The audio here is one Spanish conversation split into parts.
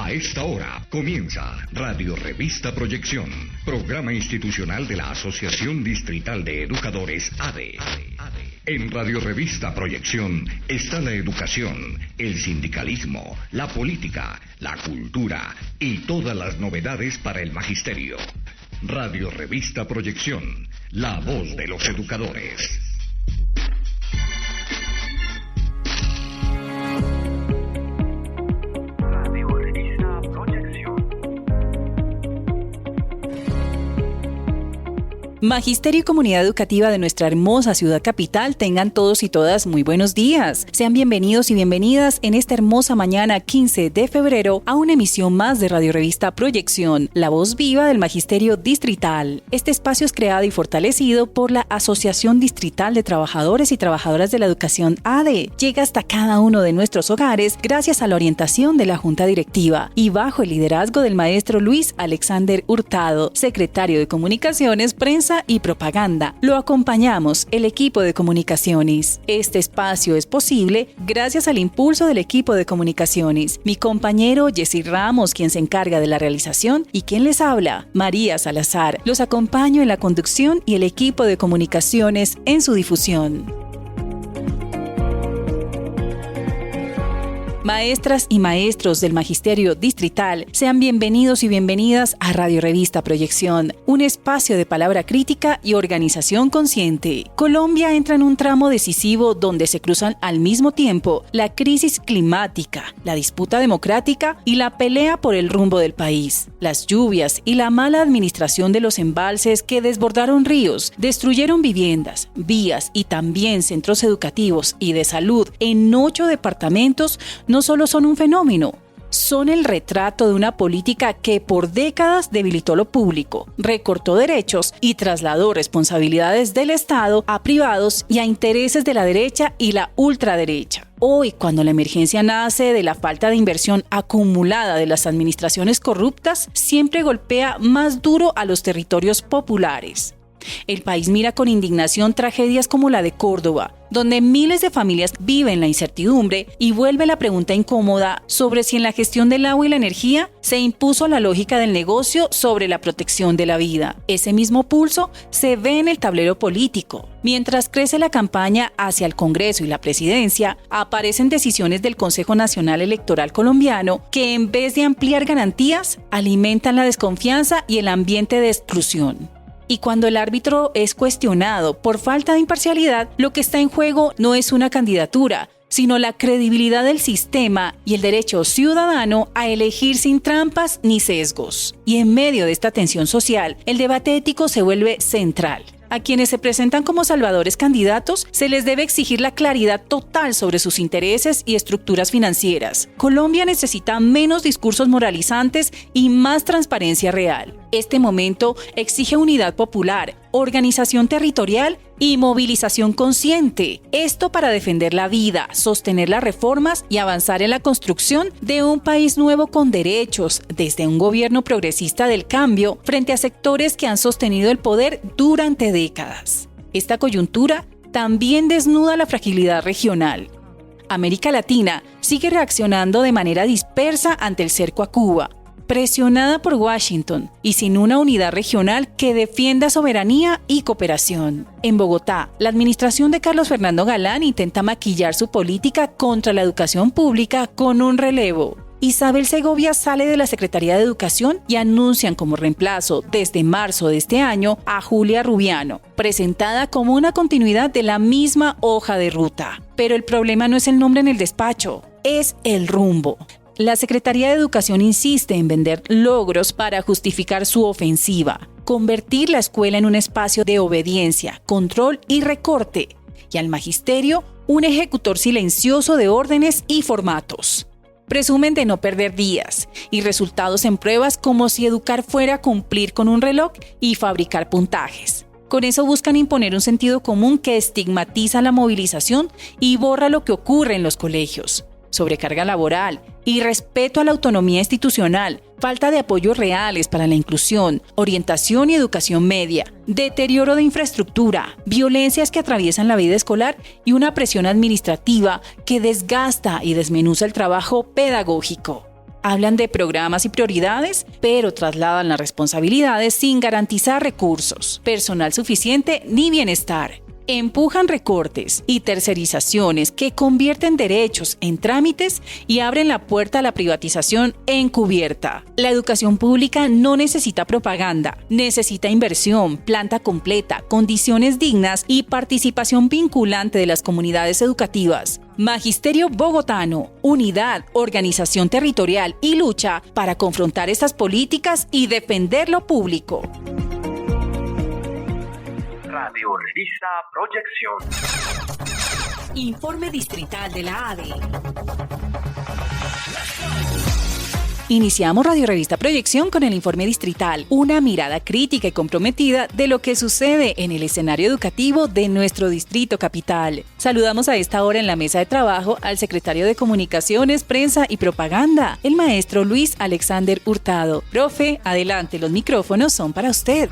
A esta hora comienza Radio Revista Proyección, programa institucional de la Asociación Distrital de Educadores ADE. En Radio Revista Proyección está la educación, el sindicalismo, la política, la cultura y todas las novedades para el magisterio. Radio Revista Proyección, la voz de los educadores. Magisterio y comunidad educativa de nuestra hermosa ciudad capital, tengan todos y todas muy buenos días. Sean bienvenidos y bienvenidas en esta hermosa mañana 15 de febrero a una emisión más de Radio Revista Proyección, la voz viva del Magisterio Distrital. Este espacio es creado y fortalecido por la Asociación Distrital de Trabajadores y Trabajadoras de la Educación ADE. Llega hasta cada uno de nuestros hogares gracias a la orientación de la Junta Directiva y bajo el liderazgo del maestro Luis Alexander Hurtado, secretario de Comunicaciones, Prensa y Propaganda. Lo acompañamos, el equipo de comunicaciones. Este espacio es posible gracias al impulso del equipo de comunicaciones. Mi compañero Jessy Ramos, quien se encarga de la realización, y quien les habla, María Salazar. Los acompaño en la conducción y el equipo de comunicaciones en su difusión. Maestras y maestros del Magisterio Distrital, sean bienvenidos y bienvenidas a Radio Revista Proyección, un espacio de palabra crítica y organización consciente. Colombia entra en un tramo decisivo donde se cruzan al mismo tiempo la crisis climática, la disputa democrática y la pelea por el rumbo del país. Las lluvias y la mala administración de los embalses que desbordaron ríos, destruyeron viviendas, vías y también centros educativos y de salud en 8 departamentos no solo son un fenómeno, son el retrato de una política que por décadas debilitó lo público, recortó derechos y trasladó responsabilidades del Estado a privados y a intereses de la derecha y la ultraderecha. Hoy, cuando la emergencia nace de la falta de inversión acumulada de las administraciones corruptas, siempre golpea más duro a los territorios populares. El país mira con indignación tragedias como la de Córdoba, donde miles de familias viven la incertidumbre y vuelve la pregunta incómoda sobre si en la gestión del agua y la energía se impuso la lógica del negocio sobre la protección de la vida. Ese mismo pulso se ve en el tablero político. Mientras crece la campaña hacia el Congreso y la presidencia, aparecen decisiones del Consejo Nacional Electoral Colombiano que, en vez de ampliar garantías, alimentan la desconfianza y el ambiente de exclusión. Y cuando el árbitro es cuestionado por falta de imparcialidad, lo que está en juego no es una candidatura, sino la credibilidad del sistema y el derecho ciudadano a elegir sin trampas ni sesgos. Y en medio de esta tensión social, el debate ético se vuelve central. A quienes se presentan como salvadores candidatos, se les debe exigir la claridad total sobre sus intereses y estructuras financieras. Colombia necesita menos discursos moralizantes y más transparencia real. Este momento exige unidad popular, organización territorial y movilización consciente. Esto para defender la vida, sostener las reformas y avanzar en la construcción de un país nuevo con derechos, desde un gobierno progresista del cambio frente a sectores que han sostenido el poder durante décadas. Esta coyuntura también desnuda la fragilidad regional. América Latina sigue reaccionando de manera dispersa ante el cerco a Cuba, presionada por Washington y sin una unidad regional que defienda soberanía y cooperación. En Bogotá, la administración de Carlos Fernando Galán intenta maquillar su política contra la educación pública con un relevo. Isabel Segovia sale de la Secretaría de Educación y anuncian como reemplazo desde marzo de este año a Julia Rubiano, presentada como una continuidad de la misma hoja de ruta. Pero el problema no es el nombre en el despacho, es el rumbo. La Secretaría de Educación insiste en vender logros para justificar su ofensiva, convertir la escuela en un espacio de obediencia, control y recorte, y al magisterio un ejecutor silencioso de órdenes y formatos. Presumen de no perder días y resultados en pruebas como si educar fuera cumplir con un reloj y fabricar puntajes. Con eso buscan imponer un sentido común que estigmatiza la movilización y borra lo que ocurre en los colegios. Sobrecarga laboral, irrespeto a la autonomía institucional, falta de apoyos reales para la inclusión, orientación y educación media, deterioro de infraestructura, violencias que atraviesan la vida escolar y una presión administrativa que desgasta y desmenuza el trabajo pedagógico. Hablan de programas y prioridades, pero trasladan las responsabilidades sin garantizar recursos, personal suficiente ni bienestar. Empujan recortes y tercerizaciones que convierten derechos en trámites y abren la puerta a la privatización encubierta. La educación pública no necesita propaganda, necesita inversión, planta completa, condiciones dignas y participación vinculante de las comunidades educativas. Magisterio bogotano, unidad, organización territorial y lucha para confrontar estas políticas y defender lo público. Radio Revista Proyección. Informe distrital de la ADE. Iniciamos Radio Revista Proyección con el informe distrital, una mirada crítica y comprometida de lo que sucede en el escenario educativo de nuestro distrito capital. Saludamos a esta hora en la mesa de trabajo al secretario de Comunicaciones, Prensa y Propaganda, el maestro Luis Alexander Hurtado. Profe, adelante, los micrófonos son para usted.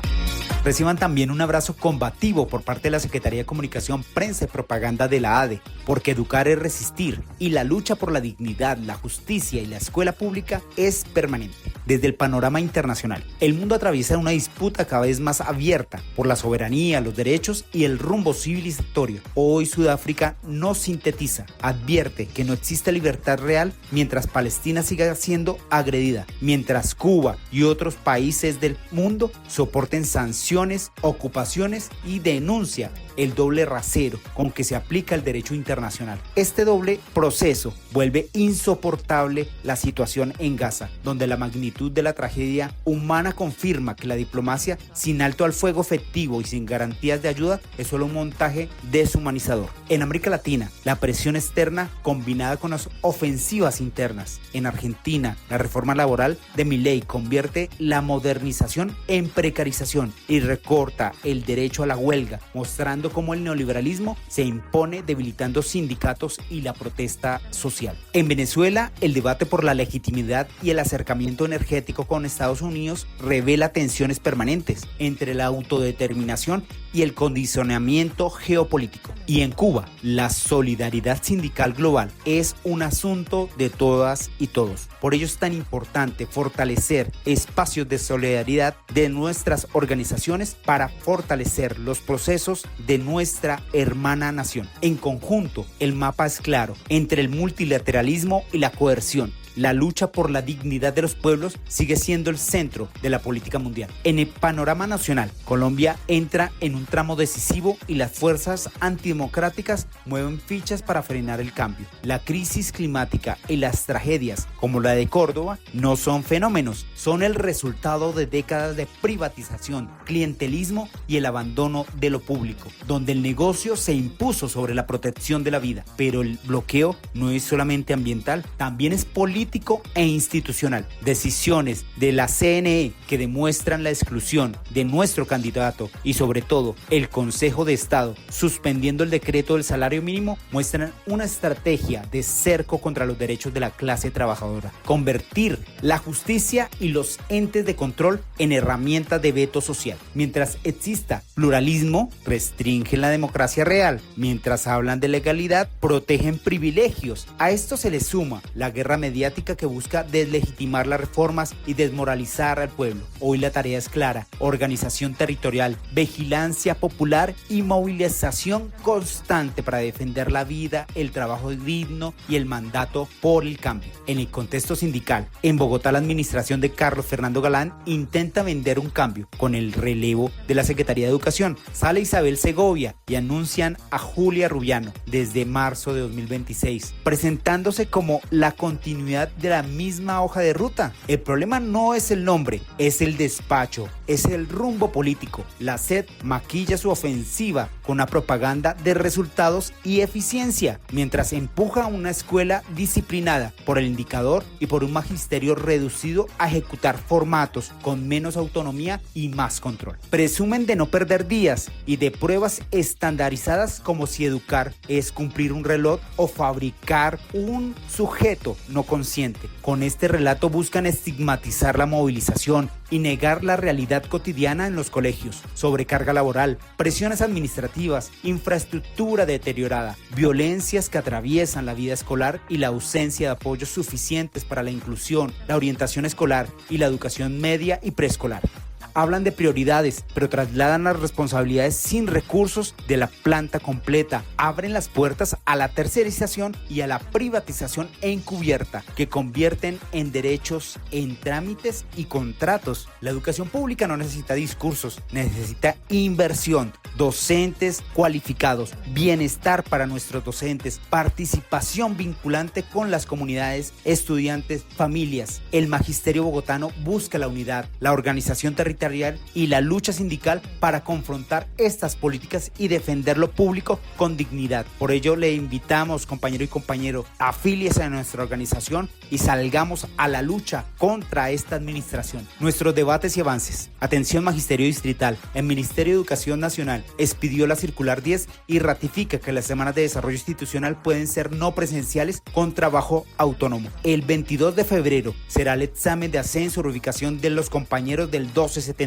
Reciban también un abrazo combativo por parte de la Secretaría de Comunicación, Prensa y Propaganda de la ADE, porque educar es resistir y la lucha por la dignidad, la justicia y la escuela pública es permanente. Desde el panorama internacional, el mundo atraviesa una disputa cada vez más abierta por la soberanía, los derechos y el rumbo civilizatorio. Hoy Sudáfrica no sintetiza, advierte que no existe libertad real mientras Palestina siga siendo agredida, mientras Cuba y otros países del mundo soporten sanciones, ocupaciones y denuncia el doble rasero con que se aplica el derecho internacional. Este doble proceso vuelve insoportable la situación en Gaza, donde la magnitud de la tragedia humana confirma que la diplomacia sin alto al fuego efectivo y sin garantías de ayuda es solo un montaje deshumanizador. En América Latina, la presión externa combinada con las ofensivas internas. En Argentina, la reforma laboral de Milei convierte la modernización en precarización y recorta el derecho a la huelga, mostrando cómo el neoliberalismo se impone debilitando sindicatos y la protesta social. En Venezuela, el debate por la legitimidad y el acercamiento energético con Estados Unidos revela tensiones permanentes entre la autodeterminación y el condicionamiento geopolítico. Y en Cuba, la solidaridad sindical global es un asunto de todas y todos. Por ello es tan importante fortalecer espacios de solidaridad de nuestras organizaciones para fortalecer los procesos de nuestra hermana nación. En conjunto, el mapa es claro entre el multilateralismo y la coerción. La lucha por la dignidad de los pueblos sigue siendo el centro de la política mundial. En el panorama nacional, Colombia entra en un tramo decisivo y las fuerzas antidemocráticas mueven fichas para frenar el cambio. La crisis climática y las tragedias, como la de Córdoba, no son fenómenos, son el resultado de décadas de privatización, clientelismo y el abandono de lo público, donde el negocio se impuso sobre la protección de la vida. Pero el bloqueo no es solamente ambiental, también es político e institucional. Decisiones de la CNE que demuestran la exclusión de nuestro candidato y sobre todo el Consejo de Estado suspendiendo el decreto del salario mínimo muestran una estrategia de cerco contra los derechos de la clase trabajadora. Convertir la justicia y los entes de control en herramientas de veto social. Mientras exista pluralismo, restringen la democracia real. Mientras hablan de legalidad, protegen privilegios. A esto se le suma la guerra mediática que busca deslegitimar las reformas y desmoralizar al pueblo. Hoy la tarea es clara: organización territorial, vigilancia popular y movilización constante para defender la vida, el trabajo digno y el mandato por el cambio. En el contexto sindical, en Bogotá la administración de Carlos Fernando Galán intenta vender un cambio con el relevo de la Secretaría de Educación. Sale Isabel Segovia y anuncian a Julia Rubiano desde marzo de 2026, presentándose como la continuidad de la misma hoja de ruta. El problema no es el nombre, es el despacho, es el rumbo político. La SED maquilla su ofensiva con una propaganda de resultados y eficiencia, mientras empuja una escuela disciplinada por el indicador y por un magisterio reducido a ejecutar formatos con menos autonomía y más control. Presumen de no perder días y de pruebas estandarizadas como si educar es cumplir un reloj o fabricar un sujeto no consciente. Con este relato buscan estigmatizar la movilización, y negar la realidad cotidiana en los colegios, sobrecarga laboral, presiones administrativas, infraestructura deteriorada, violencias que atraviesan la vida escolar y la ausencia de apoyos suficientes para la inclusión, la orientación escolar y la educación media y preescolar. Hablan de prioridades, pero trasladan las responsabilidades sin recursos de la planta completa. Abren las puertas a la tercerización y a la privatización encubierta, que convierten en derechos en trámites y contratos. La educación pública no necesita discursos, necesita inversión, docentes cualificados, bienestar para nuestros docentes, participación vinculante con las comunidades, estudiantes, familias. El magisterio bogotano busca la unidad, la organización territorial y la lucha sindical para confrontar estas políticas y defender lo público con dignidad. Por ello le invitamos, compañero y compañero, afíliese a nuestra organización y salgamos a la lucha contra esta administración. Nuestros debates y avances. Atención Magisterio Distrital. El Ministerio de Educación Nacional expidió la circular 10 y ratifica que las semanas de desarrollo institucional pueden ser no presenciales con trabajo autónomo. El 22 de febrero será el examen de ascenso o ubicación de los compañeros del 1278.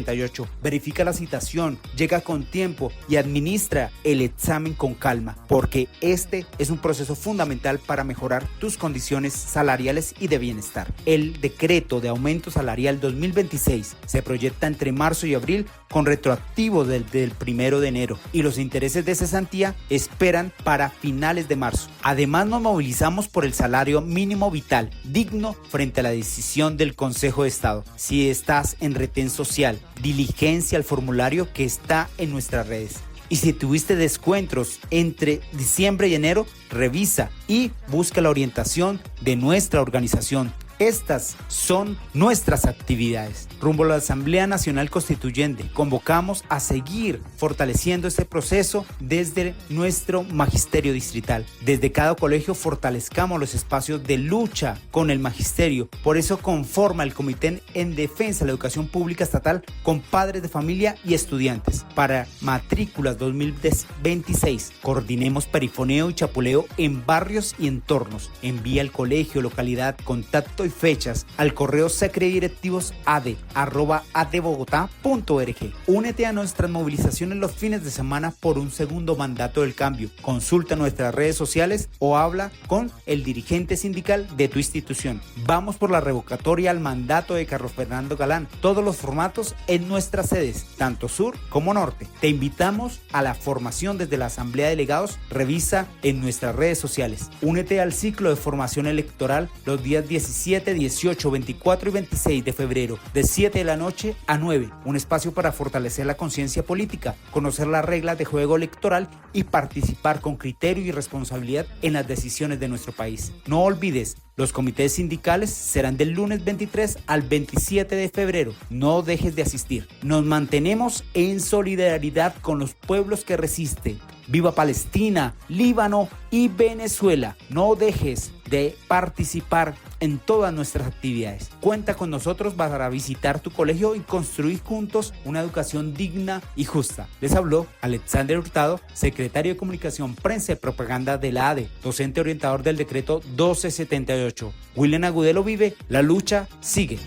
Verifica la citación, llega con tiempo y administra el examen con calma, porque este es un proceso fundamental para mejorar tus condiciones salariales y de bienestar. El decreto de aumento salarial 2026 se proyecta entre marzo y abril con retroactivo desde el 1 de enero y los intereses de cesantía esperan para finales de marzo. Además nos movilizamos por el salario mínimo vital digno frente a la decisión del Consejo de Estado. Si estás en retén social, diligencia al formulario que está en nuestras redes. Y si tuviste descuentos entre diciembre y enero, revisa y busca la orientación de nuestra organización. Estas son nuestras actividades. Rumbo a la Asamblea Nacional Constituyente, convocamos a seguir fortaleciendo este proceso desde nuestro magisterio distrital. Desde cada colegio fortalezcamos los espacios de lucha con el magisterio. Por eso conforma el Comité en Defensa de la Educación Pública Estatal con padres de familia y estudiantes. Para matrículas 2026, coordinemos perifoneo y chapuleo en barrios y entornos. Envía al colegio, localidad, contacto y fechas al correo secredirectivos@adbogotá.org. Únete a nuestras movilizaciones los fines de semana por un segundo mandato del cambio. Consulta nuestras redes sociales o habla con el dirigente sindical de tu institución. Vamos por la revocatoria al mandato de Carlos Fernando Galán. Todos los formatos en nuestras sedes, tanto sur como norte. Te invitamos a la formación desde la Asamblea de Delegados. Revisa en nuestras redes sociales. Únete al ciclo de formación electoral los días 17, 18, 24 y 26 de febrero, de 7 de la noche a 9. Un espacio para fortalecer la conciencia política, conocer las reglas de juego electoral y participar con criterio y responsabilidad en las decisiones de nuestro país. No olvides, los comités sindicales serán del lunes 23 al 27 de febrero. No dejes de asistir. Nos mantenemos en solidaridad con los pueblos que resisten. Viva Palestina, Líbano y Venezuela. No dejes de participar en todas nuestras actividades. Cuenta con nosotros para visitar tu colegio y construir juntos una educación digna y justa. Les habló Alexander Hurtado, secretario de Comunicación, Prensa y Propaganda de la ADE, docente orientador del decreto 1278. William Agudelo vive, la lucha sigue.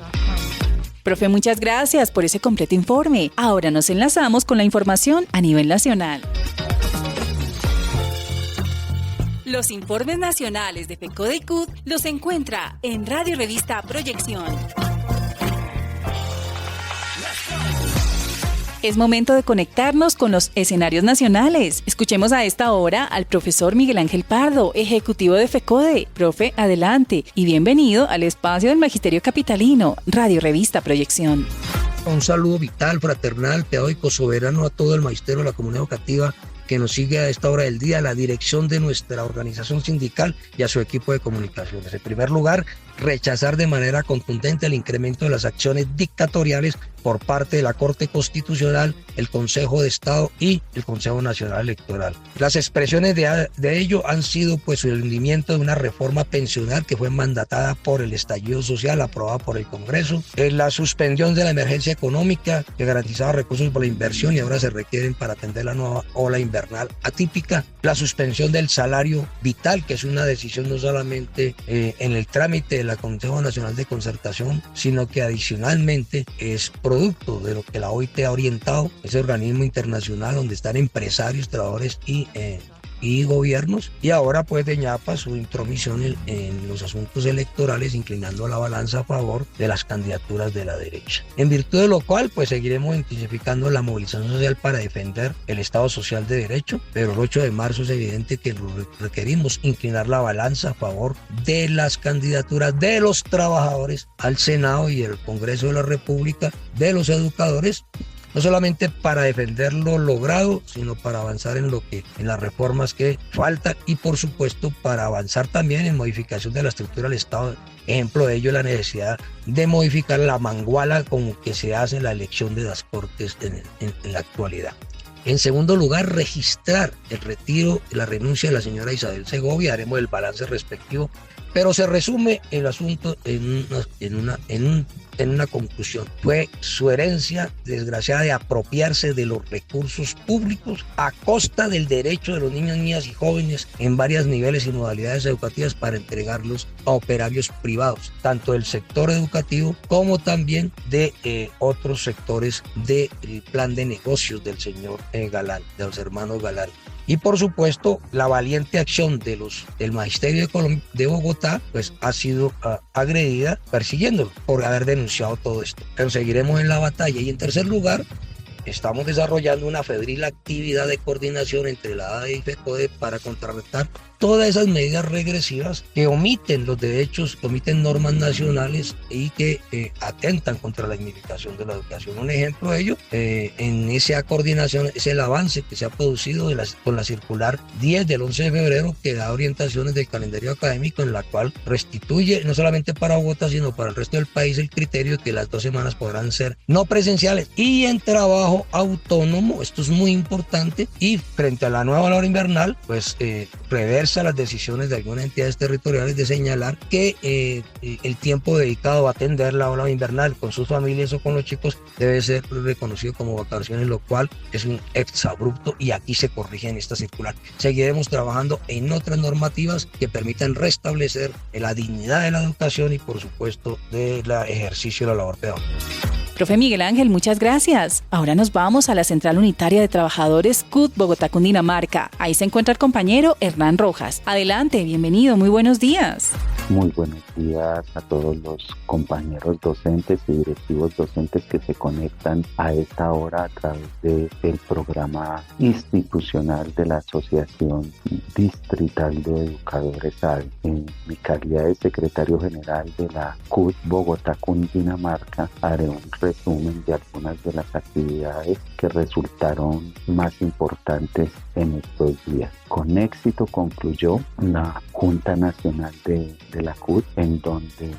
Profe, muchas gracias por ese completo informe. Ahora nos enlazamos con la información a nivel nacional. Los informes nacionales de FECODE y CUT los encuentra en Radio Revista Proyección. Es momento de conectarnos con los escenarios nacionales. Escuchemos a esta hora al profesor Miguel Ángel Pardo, ejecutivo de FECODE. Profe, adelante y bienvenido al espacio del Magisterio Capitalino, Radio Revista Proyección. Un saludo vital, fraternal, pedagógico, soberano a todo el magisterio de la comunidad educativa que nos sigue a esta hora del día, a la dirección de nuestra organización sindical y a su equipo de comunicaciones. En primer lugar, rechazar de manera contundente el incremento de las acciones dictatoriales por parte de la Corte Constitucional, el Consejo de Estado y el Consejo Nacional Electoral. Las expresiones de ello han sido pues el hundimiento de una reforma pensional que fue mandatada por el estallido social, aprobada por el Congreso, la suspensión de la emergencia económica que garantizaba recursos para la inversión y ahora se requieren para atender la nueva ola inversión invernal atípica, la suspensión del salario vital, que es una decisión no solamente en el trámite del Consejo Nacional de Concertación, sino que adicionalmente es producto de lo que la OIT ha orientado, ese organismo internacional donde están empresarios, trabajadores y gobiernos, y ahora pues de ñapa su intromisión en los asuntos electorales, inclinando la balanza a favor de las candidaturas de la derecha. En virtud de lo cual pues seguiremos intensificando la movilización social para defender el Estado social de derecho, pero el 8 de marzo es evidente que requerimos inclinar la balanza a favor de las candidaturas de los trabajadores al Senado y el Congreso de la República, de los educadores, no solamente para defender lo logrado, sino para avanzar en las reformas que faltan y por supuesto para avanzar también en modificación de la estructura del Estado. Ejemplo de ello es la necesidad de modificar la manguala con que se hace la elección de las Cortes en la actualidad. En segundo lugar, registrar el retiro y la renuncia de la señora Isabel Segovia. Haremos el balance respectivo, pero se resume el asunto en una conclusión. Fue su herencia desgraciada de apropiarse de los recursos públicos a costa del derecho de los niños, niñas y jóvenes en varios niveles y modalidades educativas para entregarlos a operarios privados, tanto del sector educativo como también de otros sectores del plan de negocios del señor Galán, de los hermanos Galán. Y por supuesto, la valiente acción del Magisterio de Bogotá pues ha sido agredida persiguiéndolo por haber denunciado todo esto. Pero seguiremos en la batalla. Y en tercer lugar, estamos desarrollando una febril actividad de coordinación entre la ADE y FECODE para contrarrestar todas esas medidas regresivas que omiten los derechos, que omiten normas nacionales y que atentan contra la dignificación de la educación. Un ejemplo de ello, en esa coordinación, es el avance que se ha producido con la circular 10 del 11 de febrero, que da orientaciones del calendario académico, en la cual restituye, no solamente para Bogotá, sino para el resto del país, el criterio de que las 2 semanas podrán ser no presenciales y en trabajo autónomo. Esto es muy importante, y frente a la nueva ola invernal, pues reversa las decisiones de algunas entidades territoriales de señalar que el tiempo dedicado a atender la ola invernal con sus familias o con los chicos debe ser reconocido como vacaciones, lo cual es un exabrupto, y aquí se corrige en esta circular. Seguiremos trabajando en otras normativas que permitan restablecer la dignidad de la educación y por supuesto del ejercicio de la labor pedagógica. Profe Miguel Ángel, muchas gracias. Ahora nos vamos a la Central Unitaria de Trabajadores CUT Bogotá, Cundinamarca. Ahí se encuentra el compañero Hernán Rojas. Adelante, bienvenido, muy buenos días. Muy buenos días a todos los compañeros docentes y directivos docentes que se conectan a esta hora a través del programa institucional de la Asociación Distrital de Educadores ADE. En mi calidad de secretario general de la CUT Bogotá, Cundinamarca, haré un resumen de algunas de las actividades que resultaron más importantes en estos días. Con éxito concluyó la Junta Nacional de la CUT, en donde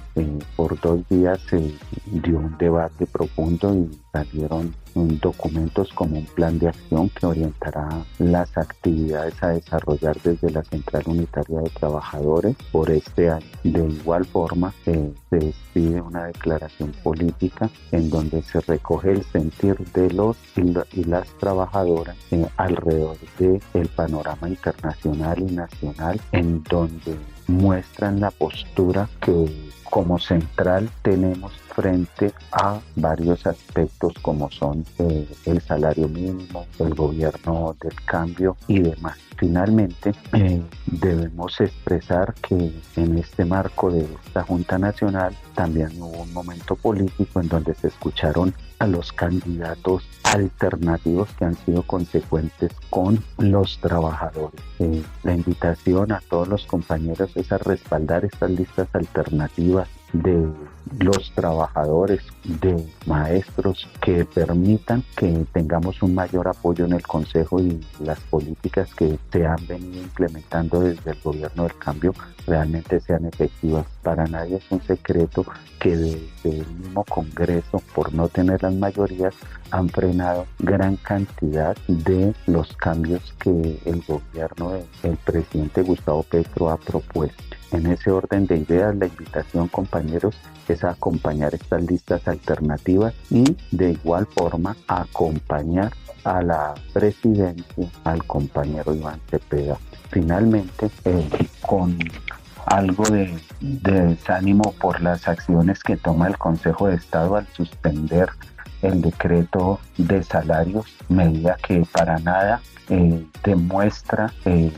por 2 días se dio un debate profundo y salieron documentos como un plan de acción que orientará las actividades a desarrollar desde la Central Unitaria de Trabajadores por este año. De igual forma, se expide una declaración política en donde se recoge el sentir de los y las trabajadoras alrededor del panorama internacional y nacional, en donde muestran la postura que como central tenemos frente a varios aspectos como son el salario mínimo, el gobierno del cambio y demás. Finalmente, debemos expresar que en este marco de esta Junta Nacional también hubo un momento político en donde se escucharon a los candidatos alternativos que han sido consecuentes con los trabajadores. La invitación a todos los compañeros es a respaldar estas listas alternativas de los trabajadores, de maestros, que permitan que tengamos un mayor apoyo en el Consejo y las políticas que se han venido implementando desde el gobierno del cambio realmente sean efectivas. Para nadie es un secreto que desde el mismo Congreso, por no tener las mayorías, han frenado gran cantidad de los cambios que el gobierno del presidente Gustavo Petro ha propuesto. En ese orden de ideas, la invitación, compañeros, es a acompañar estas listas alternativas y de igual forma acompañar a la presidencia, al compañero Iván Cepeda. Finalmente, con algo de desánimo por las acciones que toma el Consejo de Estado al suspender el decreto de salarios, medida que para nada demuestra el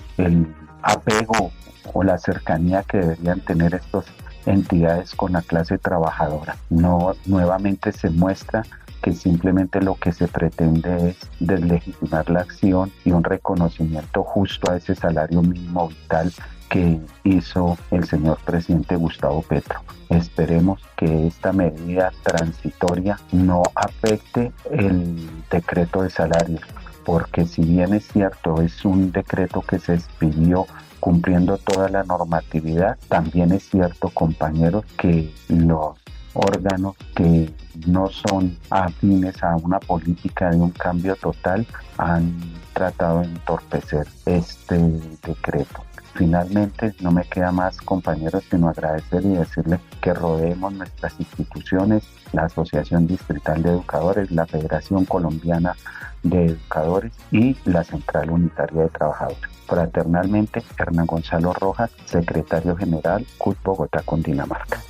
apego o la cercanía que deberían tener estas entidades con la clase trabajadora. No, nuevamente se muestra que simplemente lo que se pretende es deslegitimar la acción y un reconocimiento justo a ese salario mínimo vital que hizo el señor presidente Gustavo Petro. Esperemos que esta medida transitoria no afecte el decreto de salarios, porque si bien es cierto, es un decreto que se expidió cumpliendo toda la normatividad, también es cierto, compañeros, que los órganos que no son afines a una política de un cambio total han tratado de entorpecer este decreto. Finalmente, no me queda más, compañeros, sino agradecer y decirles que rodeemos nuestras instituciones, la Asociación Distrital de Educadores, la Federación Colombiana de Educadores y la Central Unitaria de Trabajadores. Fraternalmente, Hernán Gonzalo Rojas, Secretario General, CUT Bogotá, Cundinamarca.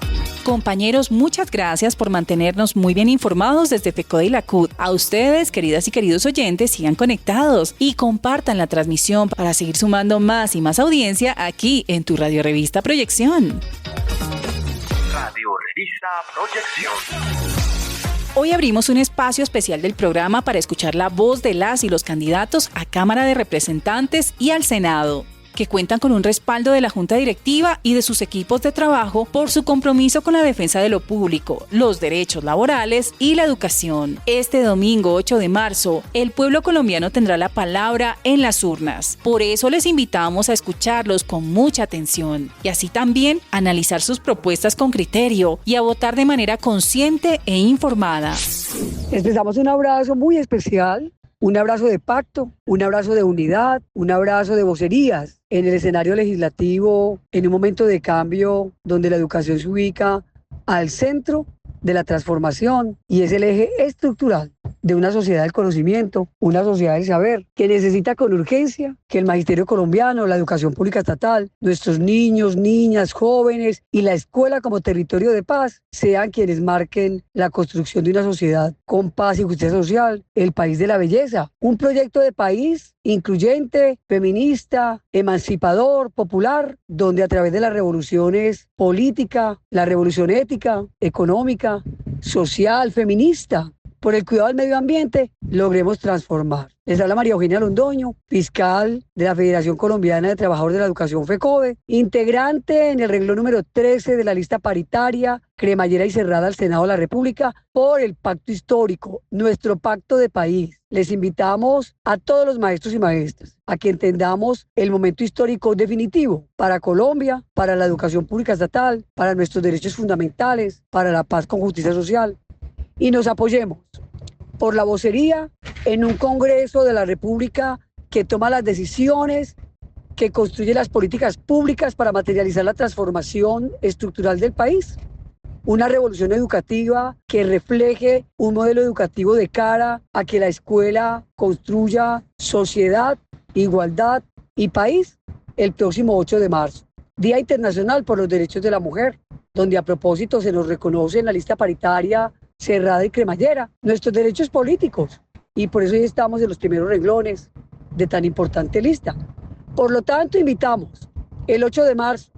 Compañeros, muchas gracias por mantenernos muy bien informados desde FECODE y la CUT. A ustedes, queridas y queridos oyentes, sigan conectados y compartan la transmisión para seguir sumando más y más audiencia aquí en tu Radio Revista Proyección. Radio Revista Proyección. Hoy abrimos un espacio especial del programa para escuchar la voz de las y los candidatos a Cámara de Representantes y al Senado, que cuentan con un respaldo de la Junta Directiva y de sus equipos de trabajo por su compromiso con la defensa de lo público, los derechos laborales y la educación. Este domingo 8 de marzo, el pueblo colombiano tendrá la palabra en las urnas. Por eso les invitamos a escucharlos con mucha atención y así también analizar sus propuestas con criterio y a votar de manera consciente e informada. Expresamos un abrazo muy especial, un abrazo de pacto, un abrazo de unidad, un abrazo de vocerías en el escenario legislativo, en un momento de cambio donde la educación se ubica al centro de la transformación y es el eje estructural de una sociedad del conocimiento, una sociedad del saber, que necesita con urgencia que el magisterio colombiano, la educación pública estatal, nuestros niños, niñas, jóvenes y la escuela como territorio de paz sean quienes marquen la construcción de una sociedad con paz y justicia social, el país de la belleza, un proyecto de país incluyente, feminista, emancipador, popular, donde a través de las revoluciones política, la revolución ética, económica, social, feminista, por el cuidado del medio ambiente, logremos transformar. Les habla María Eugenia Londoño, fiscal de la Federación Colombiana de Trabajadores de la Educación FECODE, integrante en el renglón número 13 de la lista paritaria, cremallera y cerrada al Senado de la República por el pacto histórico, nuestro pacto de país. Les invitamos a todos los maestros y maestras a que entendamos el momento histórico definitivo para Colombia, para la educación pública estatal, para nuestros derechos fundamentales, para la paz con justicia social y nos apoyemos por la vocería en un Congreso de la República que toma las decisiones, que construye las políticas públicas para materializar la transformación estructural del país. Una revolución educativa que refleje un modelo educativo de cara a que la escuela construya sociedad, igualdad y país el próximo 8 de marzo. Día Internacional por los Derechos de la Mujer, donde a propósito se nos reconoce en la lista paritaria cerrada y cremallera nuestros derechos políticos y por eso hoy estamos en los primeros renglones de tan importante lista. Por lo tanto, invitamos el 8 de marzo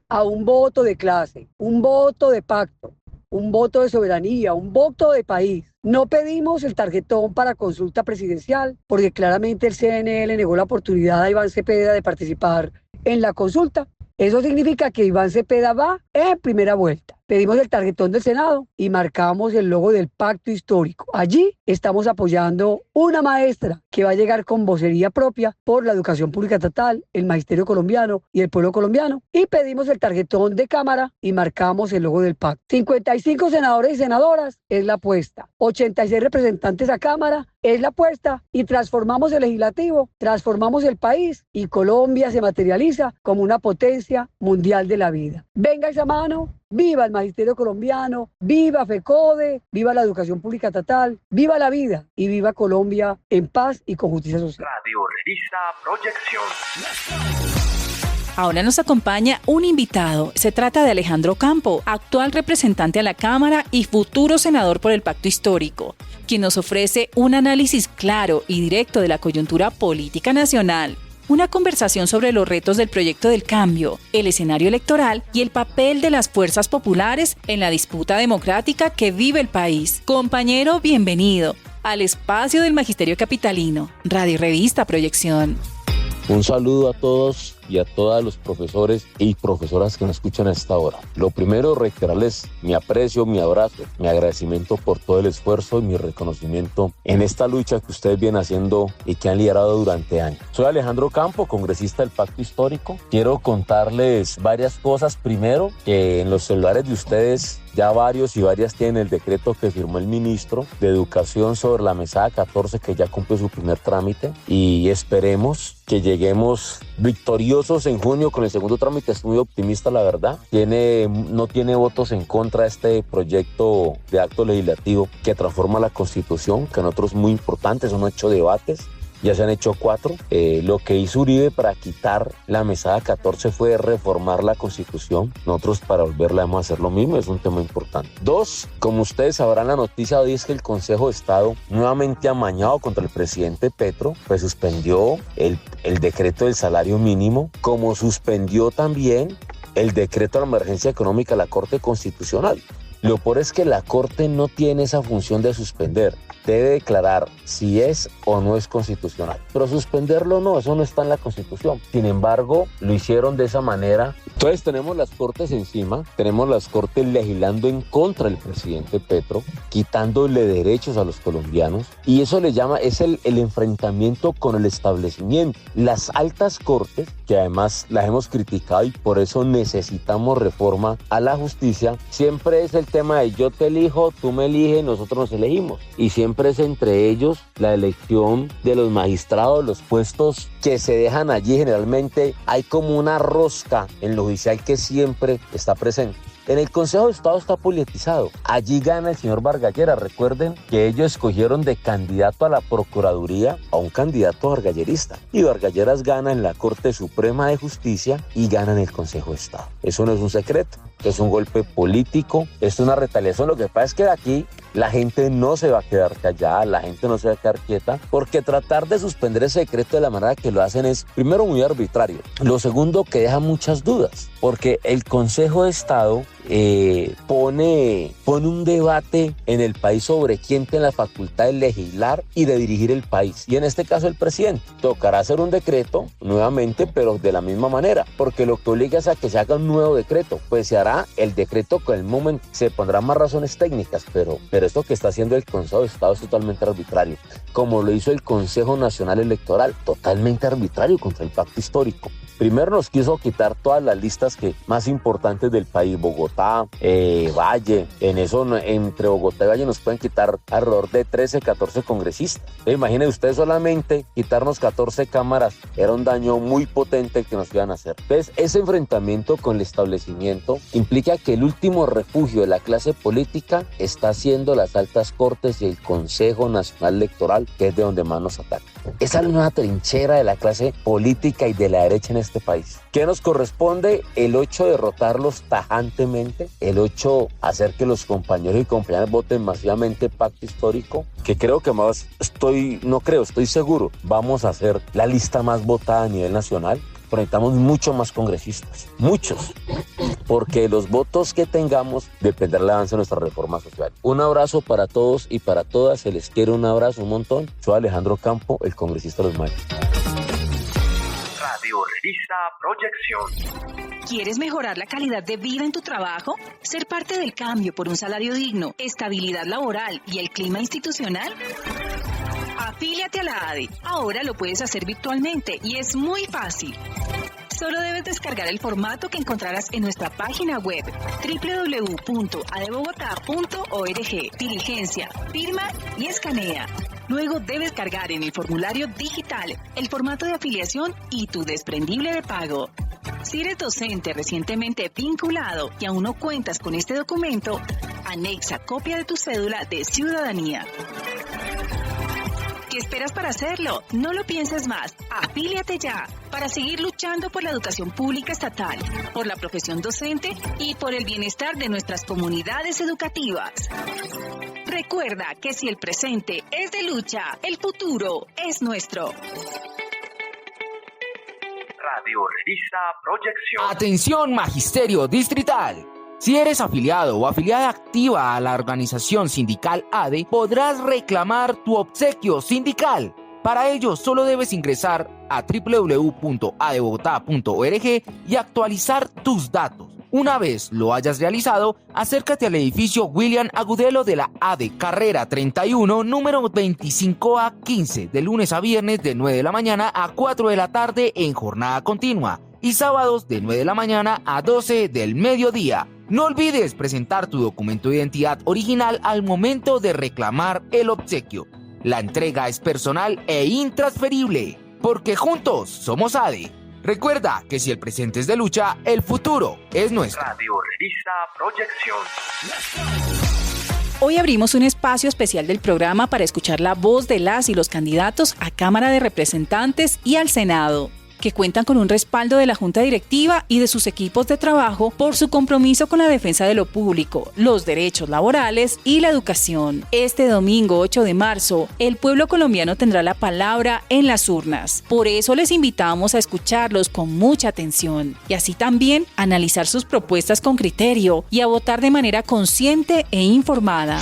a un voto de clase, un voto de pacto, un voto de soberanía, un voto de país. No pedimos el tarjetón para consulta presidencial porque claramente el CNE le negó la oportunidad a Iván Cepeda de participar en la consulta. Eso significa que Iván Cepeda va en primera vuelta. pedimos el tarjetón del Senado y marcamos el logo del pacto histórico. Allí estamos apoyando una maestra que va a llegar con vocería propia por la educación pública estatal, el magisterio colombiano y el pueblo colombiano. Y pedimos el tarjetón de Cámara y marcamos el logo del pacto. 55 senadores y senadoras es la apuesta. 86 representantes a Cámara es la apuesta y transformamos el legislativo, transformamos el país y Colombia se materializa como una potencia mundial de la vida. Venga esa mano, viva el magisterio colombiano, viva FECODE, viva la educación pública estatal, viva la vida y viva Colombia en paz y con justicia social. Radio Revista Proyección. Ahora nos acompaña un invitado. Se trata de Alejandro Campo, actual representante a la Cámara y futuro senador por el Pacto Histórico, quien nos ofrece un análisis claro y directo de la coyuntura política nacional. Una conversación sobre los retos del proyecto del cambio, el escenario electoral y el papel de las fuerzas populares en la disputa democrática que vive el país. Compañero, bienvenido al espacio del Magisterio Capitalino, Radio Revista Proyección. Un saludo a todos y a todos los profesores y profesoras que nos escuchan a esta hora. Lo primero, reiterarles mi aprecio, mi abrazo, mi agradecimiento por todo el esfuerzo y mi reconocimiento en esta lucha que ustedes vienen haciendo y que han liderado durante años. Soy Alejandro Campo, congresista del Pacto Histórico. Quiero contarles varias cosas. Primero, que en los celulares de ustedes ya varios y varias tienen el decreto que firmó el ministro de Educación sobre la mesada 14, que ya cumple su primer trámite, y esperemos que lleguemos victoriosos en junio con el segundo trámite. Estoy muy optimista, la verdad. No tiene votos en contra de este proyecto de acto legislativo que transforma la Constitución, que nosotros es muy importante, son 8 debates. Ya se han hecho 4. Lo que hizo Uribe para quitar la mesada 14 fue reformar la Constitución. Nosotros para volverla vamos a hacer lo mismo, es un tema importante. 2, como ustedes sabrán, la noticia de hoy es que el Consejo de Estado, nuevamente amañado contra el presidente Petro, pues suspendió el decreto del salario mínimo, como suspendió también el decreto de la emergencia económica de la Corte Constitucional. Lo peor es que la Corte no tiene esa función de suspender. Debe declarar si es o no es constitucional. Pero suspenderlo no, eso no está en la Constitución. Sin embargo, lo hicieron de esa manera. Entonces tenemos las Cortes encima, tenemos las Cortes legislando en contra del presidente Petro, quitándole derechos a los colombianos. Y eso es el enfrentamiento con el establecimiento. Las altas Cortes, que además las hemos criticado y por eso necesitamos reforma a la justicia, siempre es el tema de yo te elijo, tú me eliges, nosotros nos elegimos. Y siempre es entre ellos la elección de los magistrados, los puestos que se dejan allí. Generalmente hay como una rosca en lo judicial que siempre está presente. En el Consejo de Estado está politizado. Allí gana el señor Vargas Lleras. Recuerden que ellos escogieron de candidato a la Procuraduría a un candidato vargallerista. Y Vargas Lleras gana en la Corte Suprema de Justicia y gana en el Consejo de Estado. Eso no es un secreto. Es un golpe político, es una retaliación. Lo que pasa es que de aquí la gente no se va a quedar callada, la gente no se va a quedar quieta, porque tratar de suspender ese decreto de la manera que lo hacen es, primero, muy arbitrario. Lo segundo, que deja muchas dudas, porque el Consejo de Estado pone un debate en el país sobre quién tiene la facultad de legislar y de dirigir el país. Y en este caso el presidente. Tocará hacer un decreto nuevamente, pero de la misma manera, porque lo que obliga es a que se haga un nuevo decreto. Pues se hará el decreto con el momento, se pondrán más razones técnicas, pero esto que está haciendo el Consejo de Estado es totalmente arbitrario, como lo hizo el Consejo Nacional Electoral, totalmente arbitrario contra el Pacto Histórico. Primero nos quiso quitar todas las listas más importantes del país, Bogotá, Valle. En eso, entre Bogotá y Valle nos pueden quitar alrededor de 13, 14 congresistas. Imaginen ustedes, solamente quitarnos 14 cámaras era un daño muy potente que nos iban a hacer. Entonces, ese enfrentamiento con el establecimiento implica que el último refugio de la clase política está siendo las altas cortes y el Consejo Nacional Electoral, que es de donde más nos atacan. Esa es la nueva trinchera de la clase política y de la derecha en este país. ¿Qué nos corresponde? El 8, derrotarlos tajantemente. El 8, hacer que los compañeros y compañeras voten masivamente Pacto Histórico, que creo que estoy seguro, vamos a hacer la lista más votada a nivel nacional. Necesitamos mucho más congresistas, muchos, porque los votos que tengamos dependerá del avance de nuestra reforma social. Un abrazo para todos y para todas, se les quiere un abrazo un montón. Soy Alejandro Campo, el congresista de los Mayos. Radio Revista Proyección. ¿Quieres mejorar la calidad de vida en tu trabajo? ¿Ser parte del cambio por un salario digno, estabilidad laboral y el clima institucional? Afíliate a la ADE. Ahora lo puedes hacer virtualmente y es muy fácil. Solo debes descargar el formato que encontrarás en nuestra página web www.adebogotá.org. Diligencia, firma y escanea. Luego debes cargar en el formulario digital el formato de afiliación y tu desprendible de pago. Si eres docente recientemente vinculado y aún no cuentas con este documento, anexa copia de tu cédula de ciudadanía. ¿Qué esperas para hacerlo? No lo pienses más. Afíliate ya para seguir luchando por la educación pública estatal, por la profesión docente y por el bienestar de nuestras comunidades educativas. Recuerda que si el presente es de lucha, el futuro es nuestro. Radio Revista Proyección. Atención, Magisterio Distrital. Si eres afiliado o afiliada activa a la organización sindical ADE, podrás reclamar tu obsequio sindical. Para ello, solo debes ingresar a www.adebogotá.org y actualizar tus datos. Una vez lo hayas realizado, acércate al edificio William Agudelo de la ADE, carrera 31, número 25A15, de lunes a viernes de 9 de la mañana a 4 de la tarde en jornada continua y sábados de 9 de la mañana a 12 del mediodía. No olvides presentar tu documento de identidad original al momento de reclamar el obsequio. La entrega es personal e intransferible, porque juntos somos ADE. Recuerda que si el presente es de lucha, el futuro es nuestro. Radio Revista Proyección. Hoy abrimos un espacio especial del programa para escuchar la voz de las y los candidatos a Cámara de Representantes y al Senado, que cuentan con un respaldo de la Junta Directiva y de sus equipos de trabajo por su compromiso con la defensa de lo público, los derechos laborales y la educación. Este domingo 8 de marzo, el pueblo colombiano tendrá la palabra en las urnas. Por eso les invitamos a escucharlos con mucha atención y así también analizar sus propuestas con criterio y a votar de manera consciente e informada.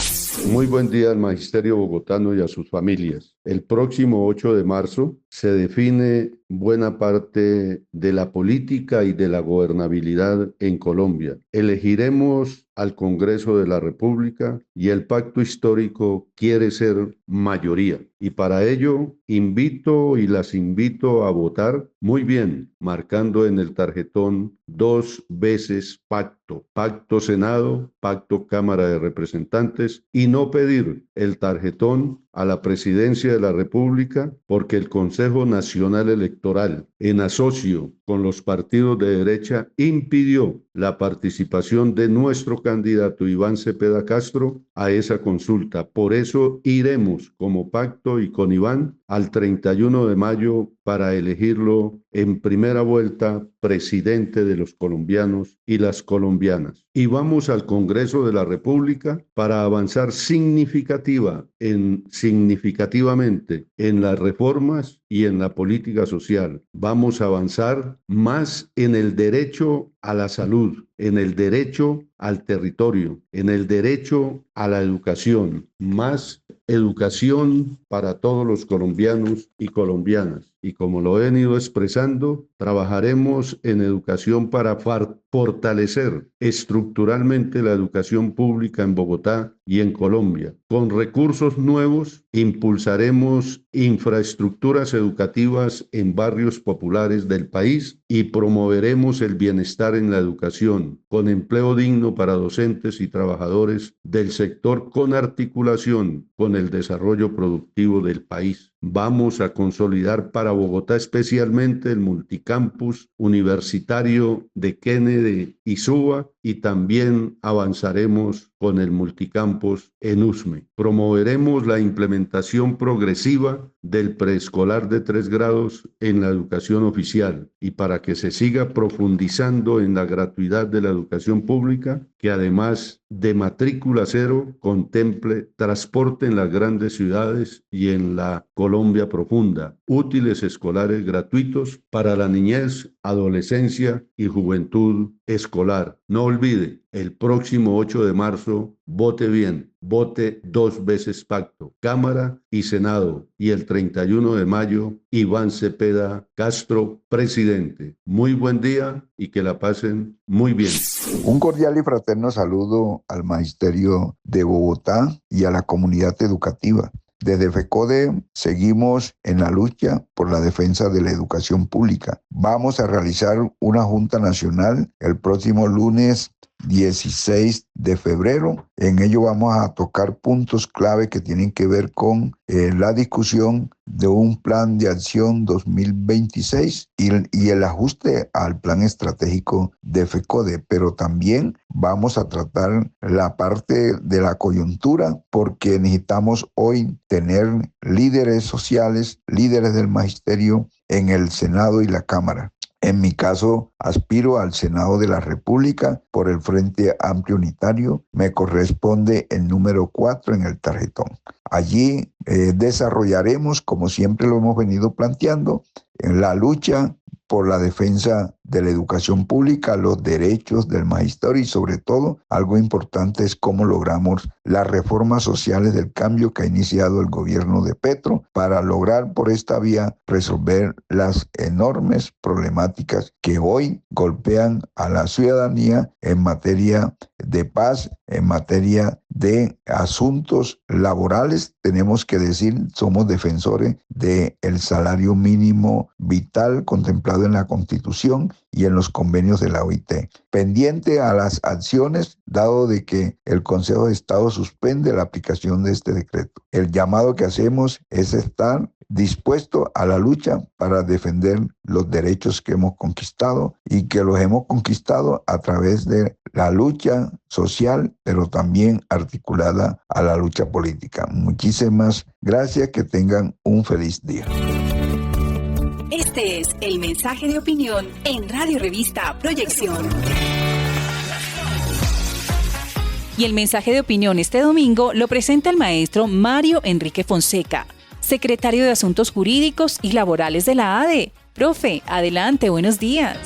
Muy buen día al magisterio bogotano y a sus familias. El próximo 8 de marzo se define buena parte de la política y de la gobernabilidad en Colombia. Elegiremos al Congreso de la República y el pacto histórico quiere ser mayoría. Y para ello invito y las invito a votar muy bien, marcando en el tarjetón 2 veces pacto. Pacto Senado, pacto Cámara de Representantes y no pedir el tarjetón a la Presidencia de la República porque el Consejo Nacional Electoral, en asocio con los partidos de derecha, impidió la participación de nuestro candidato Iván Cepeda Castro a esa consulta. Por eso iremos como pacto y con Iván al 31 de mayo para elegirlo en primera vuelta presidente de los colombianos y las colombianas. Y vamos al Congreso de la República para avanzar significativamente en las reformas y en la política social. Vamos a avanzar más en el derecho a la salud, en el derecho al territorio, en el derecho a la educación, más educación para todos los colombianos y colombianas. Y como lo he venido expresando, trabajaremos en educación para fortalecer estructuralmente la educación pública en Bogotá y en Colombia. Con recursos nuevos impulsaremos infraestructuras educativas en barrios populares del país y promoveremos el bienestar en la educación, con empleo digno para docentes y trabajadores del sector con articulación con el desarrollo productivo del país. Vamos a consolidar para Bogotá especialmente el multicampus universitario de Kennedy y Suba y también avanzaremos con el multicampus en Usme. Promoveremos la implementación progresiva del preescolar de 3 grados en la educación oficial y para que se siga profundizando en la gratuidad de la educación pública, que además de matrícula cero contemple transporte en las grandes ciudades y en la Colombia profunda, útiles escolares gratuitos para la niñez, adolescencia y juventud escolar. No olvide, el próximo 8 de marzo, vote bien, vote 2 veces pacto, Cámara y Senado. Y el 31 de mayo, Iván Cepeda Castro, presidente. Muy buen día y que la pasen muy bien. Un cordial y fraterno saludo al Magisterio de Bogotá y a la comunidad educativa. Desde FECODE seguimos en la lucha por la defensa de la educación pública. Vamos a realizar una Junta Nacional el próximo lunes 16 de febrero. En ello vamos a tocar puntos clave que tienen que ver con la discusión de un plan de acción 2026 y el ajuste al plan estratégico de FECODE, pero también vamos a tratar la parte de la coyuntura porque necesitamos hoy tener líderes sociales, líderes del magisterio en el Senado y la Cámara. En mi caso, aspiro al Senado de la República por el Frente Amplio Unitario. Me corresponde el número 4 en el tarjetón. Allí desarrollaremos, como siempre lo hemos venido planteando, en la lucha por la defensa de la educación pública, los derechos del magisterio y sobre todo, algo importante es cómo logramos las reformas sociales del cambio que ha iniciado el gobierno de Petro para lograr por esta vía resolver las enormes problemáticas que hoy golpean a la ciudadanía en materia de paz, en materia de asuntos laborales. Tenemos que decir, somos defensores del salario mínimo vital contemplado en la Constitución y en los convenios de la OIT. Pendiente a las acciones, dado de que el Consejo de Estado suspende la aplicación de este decreto. El llamado que hacemos es estar dispuesto a la lucha para defender los derechos que hemos conquistado y que los hemos conquistado a través de la lucha social, pero también articulada a la lucha política. Muchísimas gracias, que tengan un feliz día. Este es el mensaje de opinión en Radio Revista Proyección. Y el mensaje de opinión este domingo lo presenta el maestro Mario Enrique Fonseca, secretario de Asuntos Jurídicos y Laborales de la ADE. Profe, adelante, buenos días.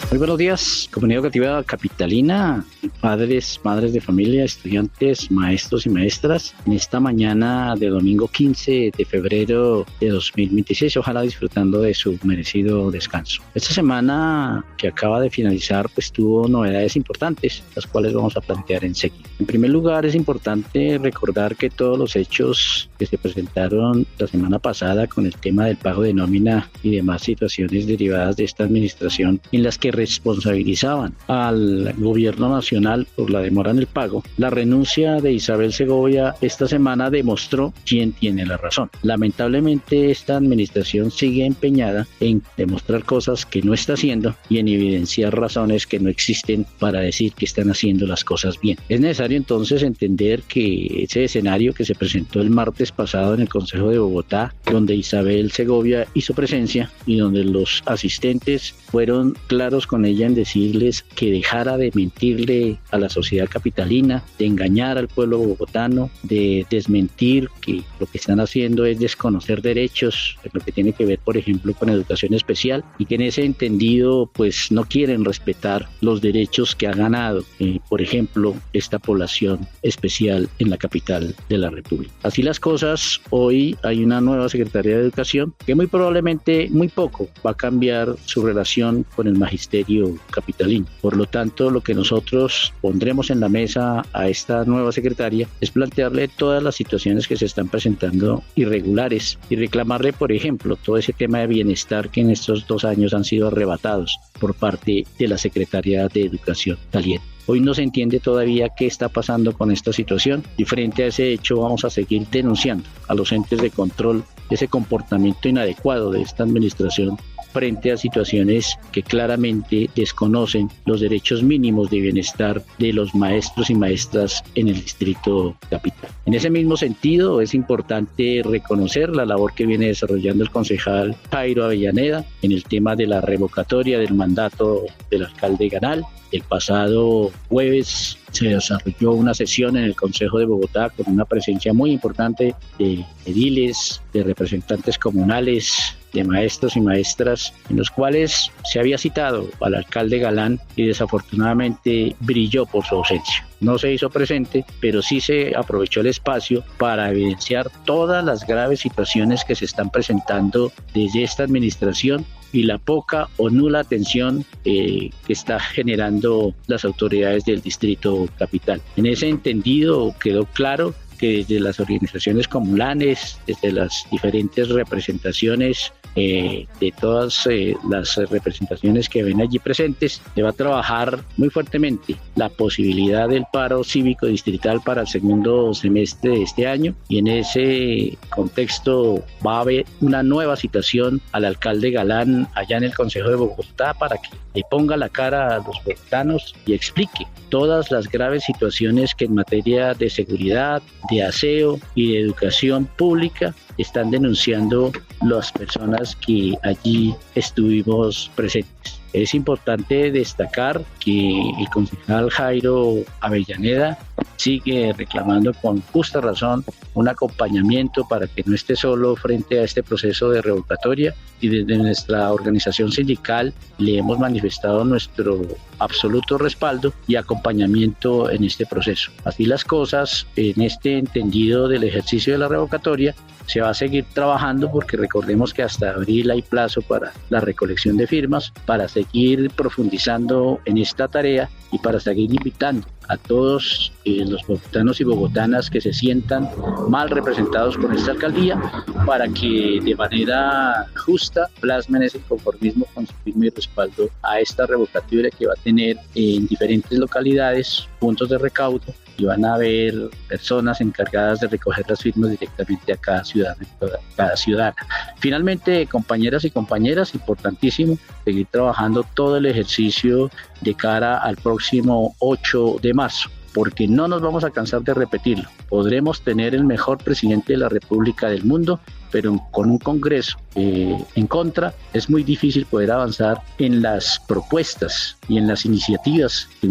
Muy buenos días, comunidad educativa capitalina, padres, madres de familia, estudiantes, maestros y maestras. En esta mañana de domingo 15 de febrero de 2026, ojalá disfrutando de su merecido descanso. Esta semana que acaba de finalizar, pues tuvo novedades importantes, las cuales vamos a plantear enseguida. En primer lugar, es importante recordar que todos los hechos que se presentaron la semana pasada con el tema del pago de nómina y demás situaciones derivadas de esta administración en las que responsabilizaban al gobierno nacional por la demora en el pago, la renuncia de Isabel Segovia esta semana demostró quién tiene la razón. Lamentablemente, esta administración sigue empeñada en demostrar cosas que no está haciendo y en evidenciar razones que no existen para decir que están haciendo las cosas bien. Es necesario entonces entender que ese escenario que se presentó el martes pasado en el Consejo de Bogotá, donde Isabel Segovia hizo presencia y donde los asistentes fueron claros con ella en decirles que dejara de mentirle a la sociedad capitalina, de engañar al pueblo bogotano, de desmentir que lo que están haciendo es desconocer derechos, lo que tiene que ver, por ejemplo, con educación especial, y que en ese entendido pues no quieren respetar los derechos que ha ganado, por ejemplo, esta población especial en la capital de la República. Así las cosas, hoy hay una nueva Secretaría de Educación que muy probablemente muy poco va a cambiar su relación con el magisterio capitalino. Por lo tanto, lo que nosotros pondremos en la mesa a esta nueva secretaria es plantearle todas las situaciones que se están presentando irregulares y reclamarle, por ejemplo, todo ese tema de bienestar que en estos 2 años han sido arrebatados por parte de la Secretaría de Educación saliente. Hoy no se entiende todavía qué está pasando con esta situación y frente a ese hecho vamos a seguir denunciando a los entes de control ese comportamiento inadecuado de esta administración frente a situaciones que claramente desconocen los derechos mínimos de bienestar de los maestros y maestras en el distrito capital. En ese mismo sentido, es importante reconocer la labor que viene desarrollando el concejal Jairo Avellaneda en el tema de la revocatoria del mandato del alcalde Ganal. El pasado jueves se desarrolló una sesión en el Consejo de Bogotá con una presencia muy importante de ediles, de representantes comunales, de maestros y maestras, en los cuales se había citado al alcalde Galán y desafortunadamente brilló por su ausencia. No se hizo presente, pero sí se aprovechó el espacio para evidenciar todas las graves situaciones que se están presentando desde esta administración y la poca o nula atención que está generando las autoridades del Distrito Capital. En ese entendido quedó claro que desde las organizaciones comunales, desde las diferentes representaciones de todas las representaciones que ven allí presentes, se va a trabajar muy fuertemente la posibilidad del paro cívico distrital para el segundo semestre de este año, y en ese contexto va a haber una nueva citación al alcalde Galán allá en el Consejo de Bogotá para que le ponga la cara a los bogotanos y explique todas las graves situaciones que en materia de seguridad, de aseo y de educación pública están denunciando las personas que allí estuvimos presentes. Es importante destacar que el concejal Jairo Avellaneda sigue reclamando con justa razón un acompañamiento para que no esté solo frente a este proceso de revocatoria, y desde nuestra organización sindical le hemos manifestado nuestro absoluto respaldo y acompañamiento en este proceso. Así las cosas, en este entendido del ejercicio de la revocatoria, se va a seguir trabajando porque recordemos que hasta abril hay plazo para la recolección de firmas, para seguir profundizando en esta tarea y para seguir invitando a todos los bogotanos y bogotanas que se sientan mal representados por esta alcaldía para que de manera justa plasmen ese conformismo con su firme respaldo a esta revocatoria que va a tener en diferentes localidades puntos de recaudo, y van a haber personas encargadas de recoger las firmas directamente a cada ciudadana. Finalmente, compañeras y compañeras, importantísimo seguir trabajando todo el ejercicio de cara al próximo 8 de marzo, porque no nos vamos a cansar de repetirlo. Podremos tener el mejor presidente de la República del mundo, pero con un Congreso en contra es muy difícil poder avanzar en las propuestas y en las iniciativas que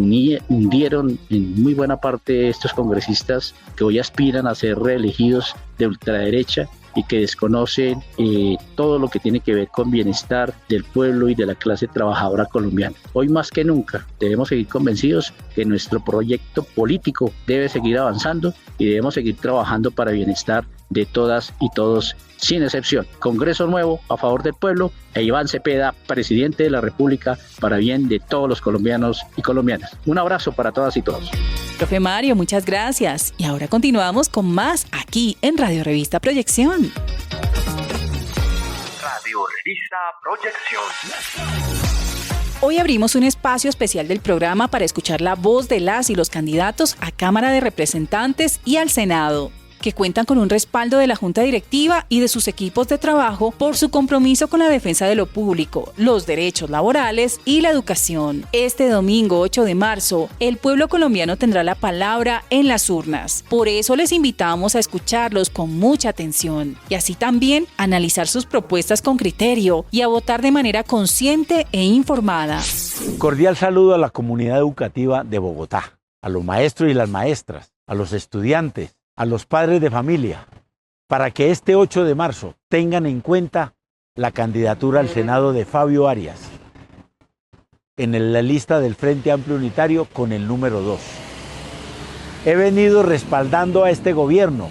hundieron en muy buena parte estos congresistas que hoy aspiran a ser reelegidos de ultraderecha y que desconocen todo lo que tiene que ver con bienestar del pueblo y de la clase trabajadora colombiana. Hoy más que nunca debemos seguir convencidos que nuestro proyecto político debe seguir avanzando y debemos seguir trabajando para el bienestar de todas y todos, sin excepción. Congreso nuevo a favor del pueblo e Iván Cepeda, presidente de la República, para bien de todos los colombianos y colombianas. Un abrazo para todas y todos. Profe Mario, muchas gracias. Y ahora continuamos con más aquí en Radio Revista Proyección. Radio Revista Proyección. Hoy abrimos un espacio especial del programa para escuchar la voz de las y los candidatos a Cámara de Representantes y al Senado, que cuentan con un respaldo de la Junta Directiva y de sus equipos de trabajo por su compromiso con la defensa de lo público, los derechos laborales y la educación. Este domingo 8 de marzo, el pueblo colombiano tendrá la palabra en las urnas. Por eso les invitamos a escucharlos con mucha atención y así también analizar sus propuestas con criterio y a votar de manera consciente e informada. Cordial saludo a la comunidad educativa de Bogotá, a los maestros y las maestras, a los estudiantes, a los padres de familia, para que este 8 de marzo tengan en cuenta la candidatura al Senado de Fabio Arias en la lista del Frente Amplio Unitario con el número 2. He venido respaldando a este gobierno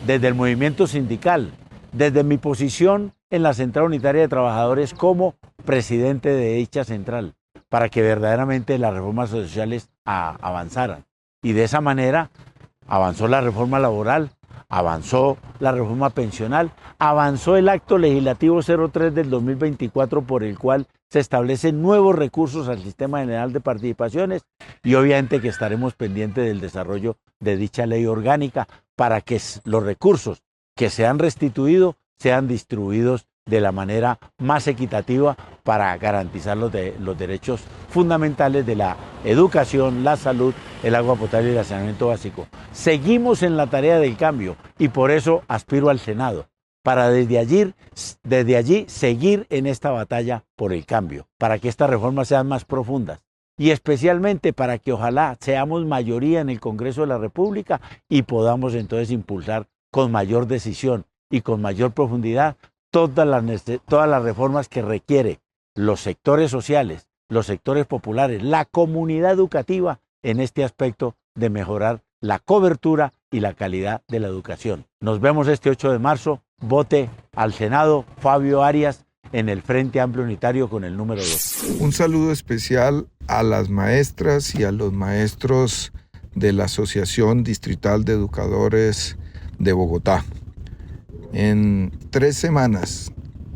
desde el movimiento sindical, desde mi posición en la Central Unitaria de Trabajadores como presidente de dicha central, para que verdaderamente las reformas sociales avanzaran. Y de esa manera avanzó la reforma laboral, avanzó la reforma pensional, avanzó el acto legislativo 03 del 2024 por el cual se establecen nuevos recursos al sistema general de participaciones, y obviamente que estaremos pendientes del desarrollo de dicha ley orgánica para que los recursos que se han restituido sean distribuidos de la manera más equitativa para garantizar los derechos fundamentales de la educación, la salud, el agua potable y el saneamiento básico. Seguimos en la tarea del cambio y por eso aspiro al Senado, para desde allí seguir en esta batalla por el cambio, para que estas reformas sean más profundas y especialmente para que ojalá seamos mayoría en el Congreso de la República y podamos entonces impulsar con mayor decisión y con mayor profundidad todas las reformas que requiere los sectores sociales, los sectores populares, la comunidad educativa en este aspecto de mejorar la cobertura y la calidad de la educación. Nos vemos este 8 de marzo. Vote al Senado Fabio Arias en el Frente Amplio Unitario con el número 2. Un saludo especial a las maestras y a los maestros de la Asociación Distrital de Educadores de Bogotá. En 3 semanas,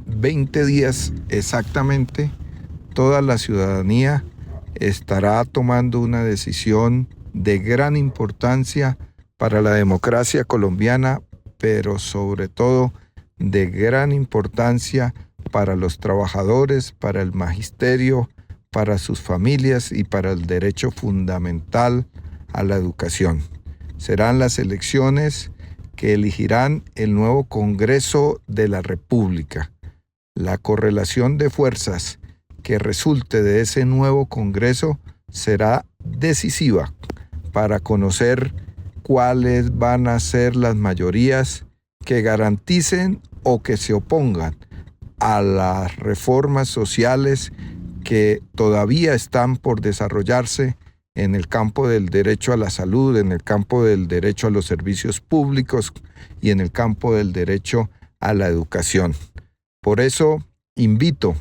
20 días exactamente, toda la ciudadanía estará tomando una decisión de gran importancia para la democracia colombiana, pero sobre todo de gran importancia para los trabajadores, para el magisterio, para sus familias y para el derecho fundamental a la educación. Serán las elecciones que elegirán el nuevo Congreso de la República. La correlación de fuerzas que resulte de ese nuevo Congreso será decisiva para conocer cuáles van a ser las mayorías que garanticen o que se opongan a las reformas sociales que todavía están por desarrollarse en el campo del derecho a la salud, en el campo del derecho a los servicios públicos y en el campo del derecho a la educación. Por eso invito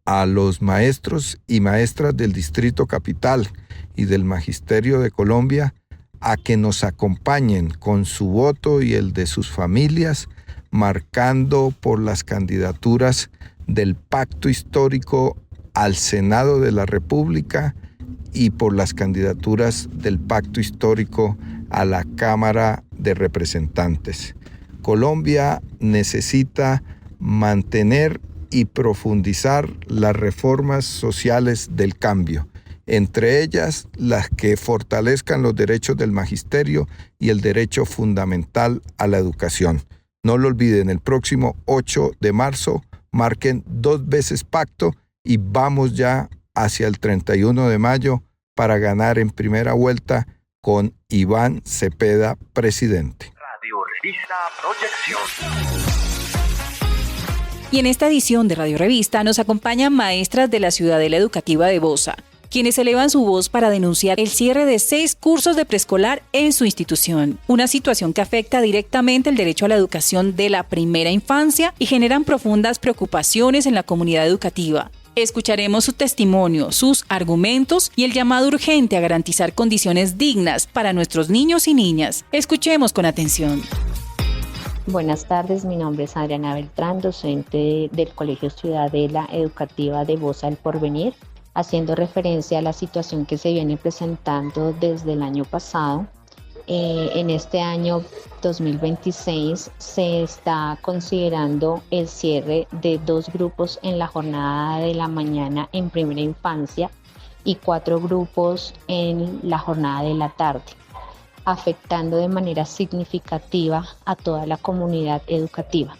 a los maestros y maestras del Distrito Capital y del Magisterio de Colombia a que nos acompañen con su voto y el de sus familias, marcando por las candidaturas del Pacto Histórico al Senado de la República y por las candidaturas del Pacto Histórico a la Cámara de Representantes. Colombia necesita mantener y profundizar las reformas sociales del cambio, entre ellas las que fortalezcan los derechos del magisterio y el derecho fundamental a la educación. No lo olviden, el próximo 8 de marzo marquen 2 veces pacto y vamos ya hacia el 31 de mayo para ganar en primera vuelta con Iván Cepeda presidente. Radio Revista Proyección. Y en esta edición de Radio Revista nos acompañan maestras de la Ciudadela Educativa de Bosa, quienes elevan su voz para denunciar el cierre de 6 cursos de preescolar en su institución, una situación que afecta directamente el derecho a la educación de la primera infancia y generan profundas preocupaciones en la comunidad educativa. Escucharemos su testimonio, sus argumentos y el llamado urgente a garantizar condiciones dignas para nuestros niños y niñas. Escuchemos con atención. Buenas tardes, mi nombre es Adriana Beltrán, docente del Colegio Ciudadela Educativa de Bosa del Porvenir, haciendo referencia a la situación que se viene presentando desde el año pasado. En este año 2026 se está considerando el cierre de 2 grupos en la jornada de la mañana en primera infancia y 4 grupos en la jornada de la tarde, afectando de manera significativa a toda la comunidad educativa.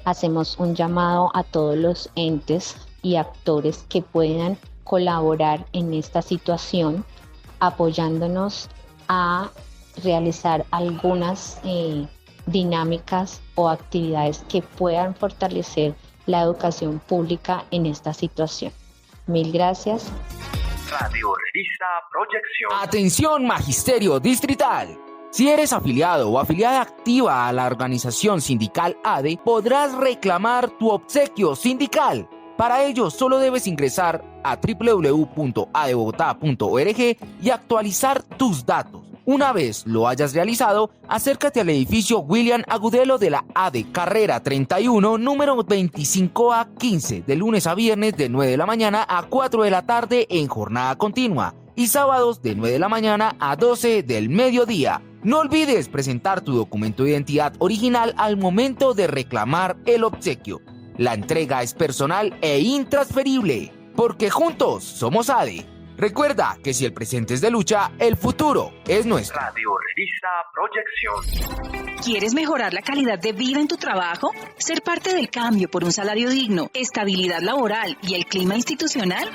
Hacemos un llamado a todos los entes y actores que puedan colaborar en esta situación, apoyándonos a realizar algunas dinámicas o actividades que puedan fortalecer la educación pública en esta situación. Mil gracias. Radio Revista Proyección. Atención, Magisterio Distrital. Si eres afiliado o afiliada activa a la organización sindical ADE, podrás reclamar tu obsequio sindical. Para ello, solo debes ingresar a www.adebogotá.org y actualizar tus datos. Una vez lo hayas realizado, acércate al edificio William Agudelo de la ADE Carrera 31, número 25A15, de lunes a viernes de 9 de la mañana a 4 de la tarde en jornada continua y sábados de 9 de la mañana a 12 del mediodía. No olvides presentar tu documento de identidad original al momento de reclamar el obsequio. La entrega es personal e intransferible, porque juntos somos ADE. Recuerda que si el presente es de lucha, el futuro es nuestro. Radio Revista Proyección. ¿Quieres mejorar la calidad de vida en tu trabajo? ¿Ser parte del cambio por un salario digno, estabilidad laboral y el clima institucional?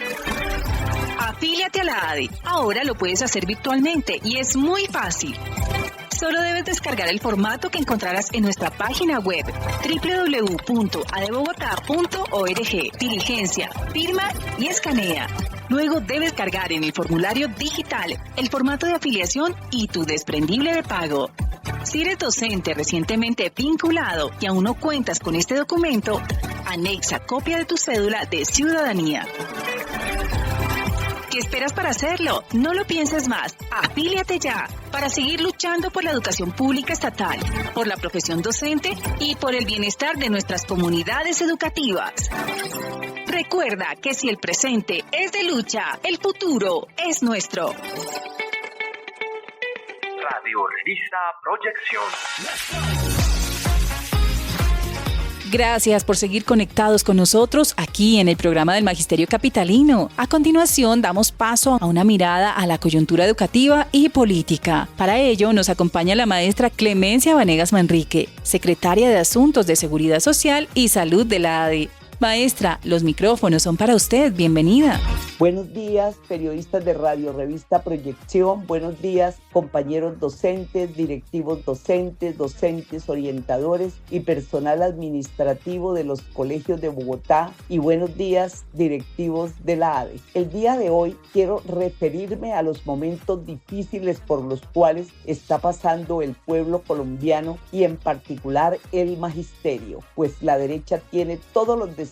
Afíliate a la ADE. Ahora lo puedes hacer virtualmente y es muy fácil. Solo debes descargar el formato que encontrarás en nuestra página web www.adebogotá.org. Diligencia, firma y escanea. Luego debes cargar en el formulario digital el formato de afiliación y tu desprendible de pago. Si eres docente recientemente vinculado y aún no cuentas con este documento, anexa copia de tu cédula de ciudadanía. ¿Qué esperas para hacerlo? No lo pienses más. Afíliate ya para seguir luchando por la educación pública estatal, por la profesión docente y por el bienestar de nuestras comunidades educativas. Recuerda que si el presente es de lucha, el futuro es nuestro. Radio Revista Proyección. Gracias por seguir conectados con nosotros aquí en el programa del Magisterio Capitalino. A continuación, damos paso a una mirada a la coyuntura educativa y política. Para ello, nos acompaña la maestra Clemencia Vanegas Manrique, secretaria de Asuntos de Seguridad Social y Salud de la ADE. Maestra, los micrófonos son para usted. Bienvenida. Buenos días, periodistas de Radio Revista Proyección. Buenos días, compañeros docentes, directivos docentes, docentes orientadores y personal administrativo de los colegios de Bogotá. Y buenos días, directivos de la ADE. El día de hoy quiero referirme a los momentos difíciles por los cuales está pasando el pueblo colombiano y en particular el magisterio, pues la derecha tiene todos los deseos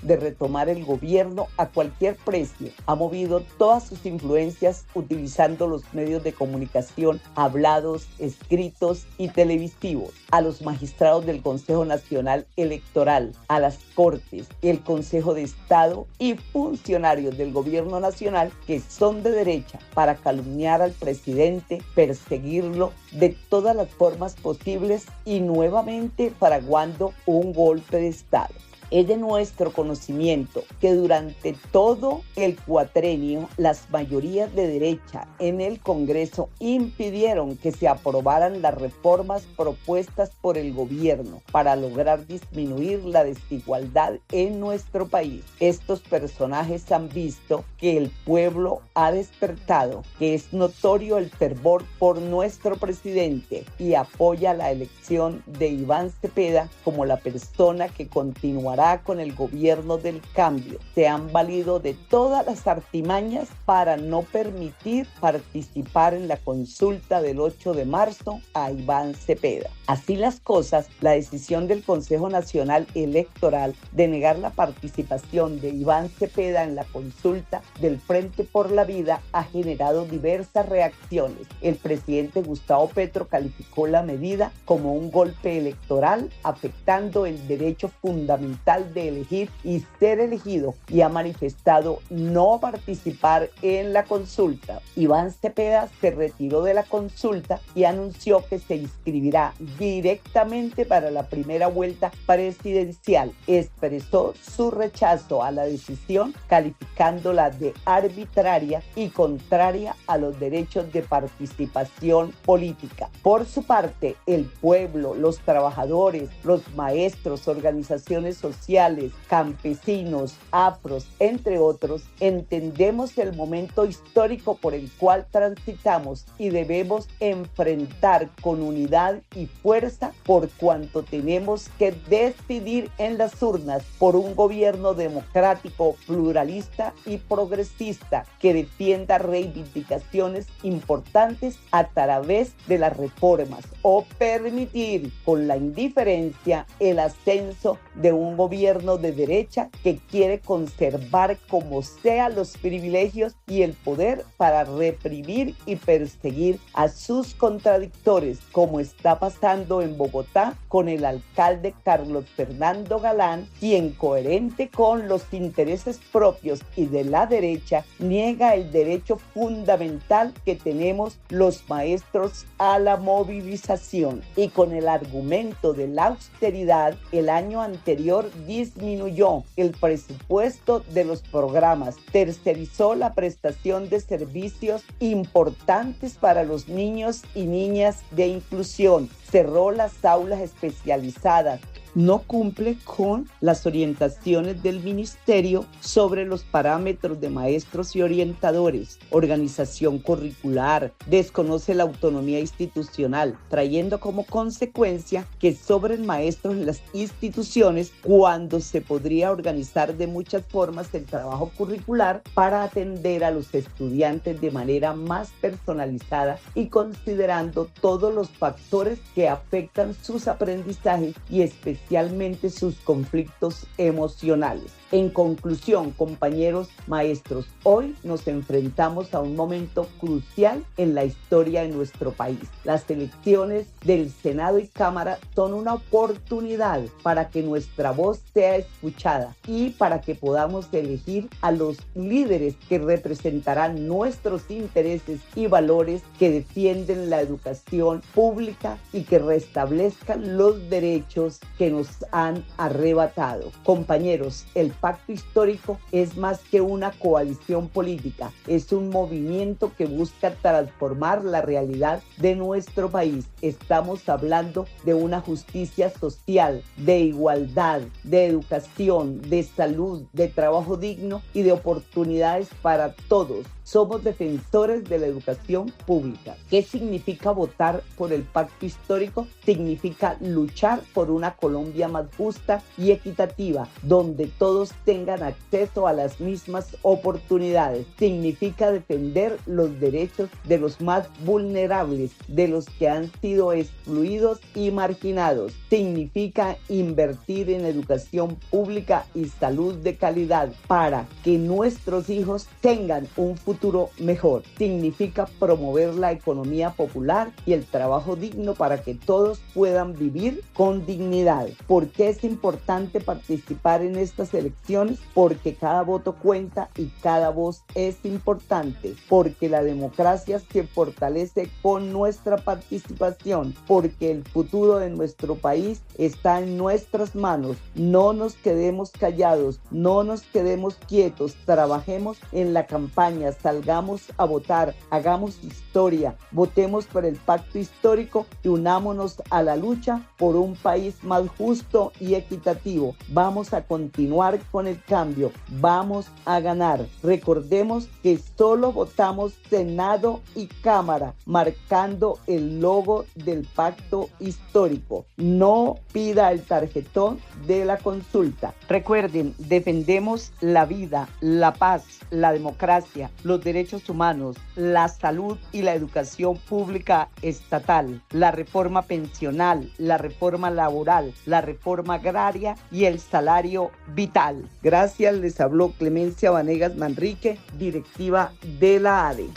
de retomar el gobierno a cualquier precio. Ha movido todas sus influencias utilizando los medios de comunicación hablados, escritos y televisivos, a los magistrados del Consejo Nacional Electoral, a las Cortes, el Consejo de Estado y funcionarios del Gobierno Nacional que son de derecha para calumniar al presidente, perseguirlo de todas las formas posibles y nuevamente fraguando un golpe de Estado. Es de nuestro conocimiento que durante todo el cuatrenio las mayorías de derecha en el Congreso impidieron que se aprobaran las reformas propuestas por el gobierno para lograr disminuir la desigualdad en nuestro país. Estos personajes han visto que el pueblo ha despertado, que es notorio el fervor por nuestro presidente y apoya la elección de Iván Cepeda como la persona que continuará con el gobierno del cambio. Se han valido de todas las artimañas para no permitir participar en la consulta del 8 de marzo a Iván Cepeda. Así las cosas, la decisión del Consejo Nacional Electoral de negar la participación de Iván Cepeda en la consulta del Frente por la Vida ha generado diversas reacciones. El presidente Gustavo Petro calificó la medida como un golpe electoral afectando el derecho fundamental de elegir y ser elegido y ha manifestado no participar en la consulta. Iván Cepeda se retiró de la consulta y anunció que se inscribirá directamente para la primera vuelta presidencial. Expresó su rechazo a la decisión calificándola de arbitraria y contraria a los derechos de participación política. Por su parte, el pueblo, los trabajadores, los maestros, organizaciones sociales, campesinos, afros, entre otros, entendemos el momento histórico por el cual transitamos y debemos enfrentar con unidad y fuerza por cuanto tenemos que decidir en las urnas por un gobierno democrático, pluralista y progresista que defienda reivindicaciones importantes a través de las reformas o permitir con la indiferencia el ascenso de un gobierno de derecha que quiere conservar como sea los privilegios y el poder para reprimir y perseguir a sus contradictores, como está pasando en Bogotá con el alcalde Carlos Fernando Galán, quien coherente con los intereses propios y de la derecha niega el derecho fundamental que tenemos los maestros a la movilización y con el argumento de la austeridad el año anterior disminuyó el presupuesto de los programas, tercerizó la prestación de servicios importantes para los niños y niñas de inclusión, cerró las aulas especializadas, no cumple con las orientaciones del ministerio sobre los parámetros de maestros y orientadores, organización curricular, desconoce la autonomía institucional, trayendo como consecuencia que sobren maestros en las instituciones cuando se podría organizar de muchas formas el trabajo curricular para atender a los estudiantes de manera más personalizada y considerando todos los factores que afectan sus aprendizajes y especialmente sus conflictos emocionales. En conclusión, compañeros maestros, hoy nos enfrentamos a un momento crucial en la historia de nuestro país. Las elecciones del Senado y Cámara son una oportunidad para que nuestra voz sea escuchada y para que podamos elegir a los líderes que representarán nuestros intereses y valores, que defienden la educación pública y que restablezcan los derechos que nos han arrebatado. Compañeros, el Pacto Histórico es más que una coalición política, es un movimiento que busca transformar la realidad de nuestro país. Estamos hablando de una justicia social, de igualdad, de educación, de salud, de trabajo digno y de oportunidades para todos. Somos defensores de la educación pública. ¿Qué significa votar por el Pacto Histórico? Significa luchar por una Colombia más justa y equitativa, donde todos tengan acceso a las mismas oportunidades. Significa defender los derechos de los más vulnerables, de los que han sido excluidos y marginados. Significa invertir en educación pública y salud de calidad para que nuestros hijos tengan un futuro mejor. Significa promover la economía popular y el trabajo digno para que todos puedan vivir con dignidad. ¿Por qué es importante participar en estas elecciones? Porque cada voto cuenta y cada voz es importante. Porque la democracia se fortalece con nuestra participación. Porque el futuro de nuestro país está en nuestras manos. No nos quedemos callados, no nos quedemos quietos. Trabajemos en la campaña, salgamos a votar, hagamos historia, votemos por el Pacto Histórico y unámonos a la lucha por un país más justo y equitativo. Vamos a continuar con el cambio, vamos a ganar. Recordemos que solo votamos Senado y Cámara, marcando el logo del Pacto Histórico. No pida el tarjetón de la consulta. Recuerden, defendemos la vida, la paz, la democracia, los derechos humanos, la salud y la educación pública estatal, la reforma pensional, la reforma laboral, la reforma agraria y el salario vital. Gracias, les habló Clemencia Vanegas Manrique, directiva de la ADE.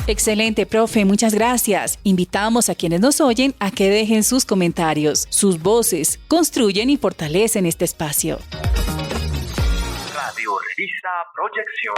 Excelente, profe, muchas gracias. Invitamos a quienes nos oyen a que dejen sus comentarios. Sus voces construyen y fortalecen este espacio. Radio Revista Proyección.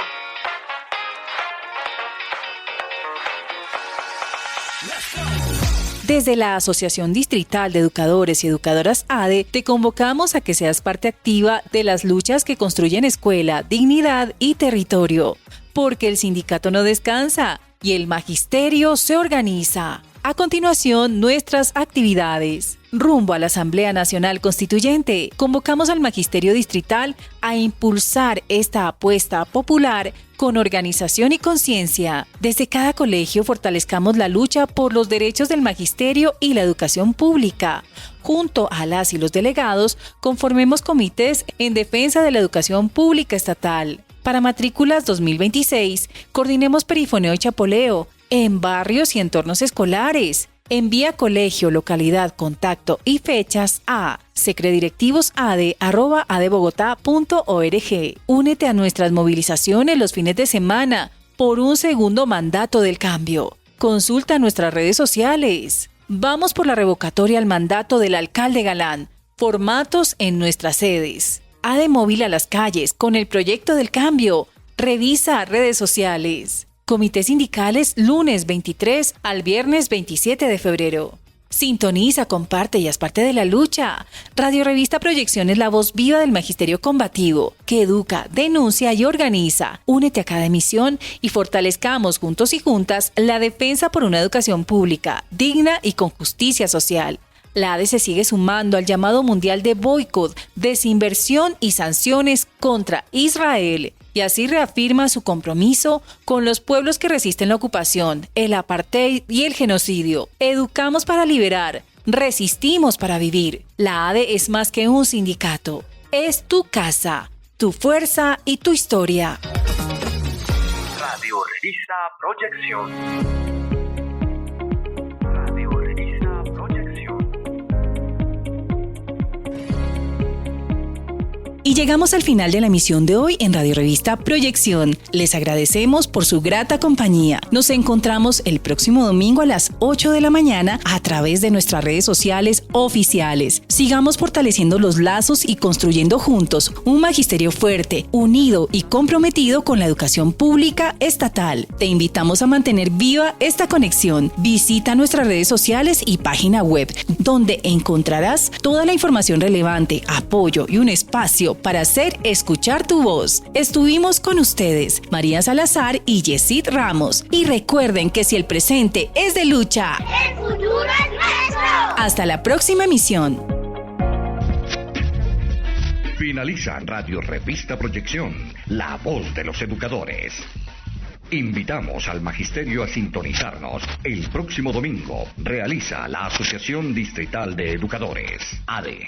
Desde la Asociación Distrital de Educadores y Educadoras ADE, te convocamos a que seas parte activa de las luchas que construyen escuela, dignidad y territorio, porque el sindicato no descansa y el magisterio se organiza. A continuación, nuestras actividades. Rumbo a la Asamblea Nacional Constituyente, convocamos al Magisterio Distrital a impulsar esta apuesta popular con organización y conciencia. Desde cada colegio fortalezcamos la lucha por los derechos del magisterio y la educación pública. Junto a las y los delegados, conformemos comités en defensa de la educación pública estatal. Para matrículas 2026, coordinemos perifoneo y chapoleo en barrios y entornos escolares. Envía colegio, localidad, contacto y fechas a secredirectivosade@adebogotá.org. Únete a nuestras movilizaciones los fines de semana por un segundo mandato del cambio. Consulta nuestras redes sociales. Vamos por la revocatoria al mandato del alcalde Galán. Formatos en nuestras sedes. ADE móvil a las calles con el proyecto del cambio. Revisa redes sociales. Comités sindicales lunes 23 al viernes 27 de febrero. Sintoniza, comparte y haz parte de la lucha. Radio Revista Proyección es la voz viva del magisterio combativo, que educa, denuncia y organiza. Únete a cada emisión y fortalezcamos juntos y juntas la defensa por una educación pública, digna y con justicia social. La ADE se sigue sumando al llamado mundial de boicot, desinversión y sanciones contra Israel, y así reafirma su compromiso con los pueblos que resisten la ocupación, el apartheid y el genocidio. Educamos para liberar, resistimos para vivir. La ADE es más que un sindicato, es tu casa, tu fuerza y tu historia. Radio Revista Proyección. Y llegamos al final de la emisión de hoy en Radio Revista Proyección. Les agradecemos por su grata compañía. Nos encontramos el próximo domingo a las 8 de la mañana a través de nuestras redes sociales oficiales. Sigamos fortaleciendo los lazos y construyendo juntos un magisterio fuerte, unido y comprometido con la educación pública estatal. Te invitamos a mantener viva esta conexión. Visita nuestras redes sociales y página web, donde encontrarás toda la información relevante, apoyo y un espacio para hacer escuchar tu voz. Estuvimos con ustedes, María Salazar y Yesid Ramos. Y recuerden que si el presente es de lucha, el futuro es nuestro. Hasta la próxima emisión. Finaliza Radio Revista Proyección, la voz de los educadores. Invitamos al magisterio a sintonizarnos. El próximo domingo realiza la Asociación Distrital de Educadores, ADE.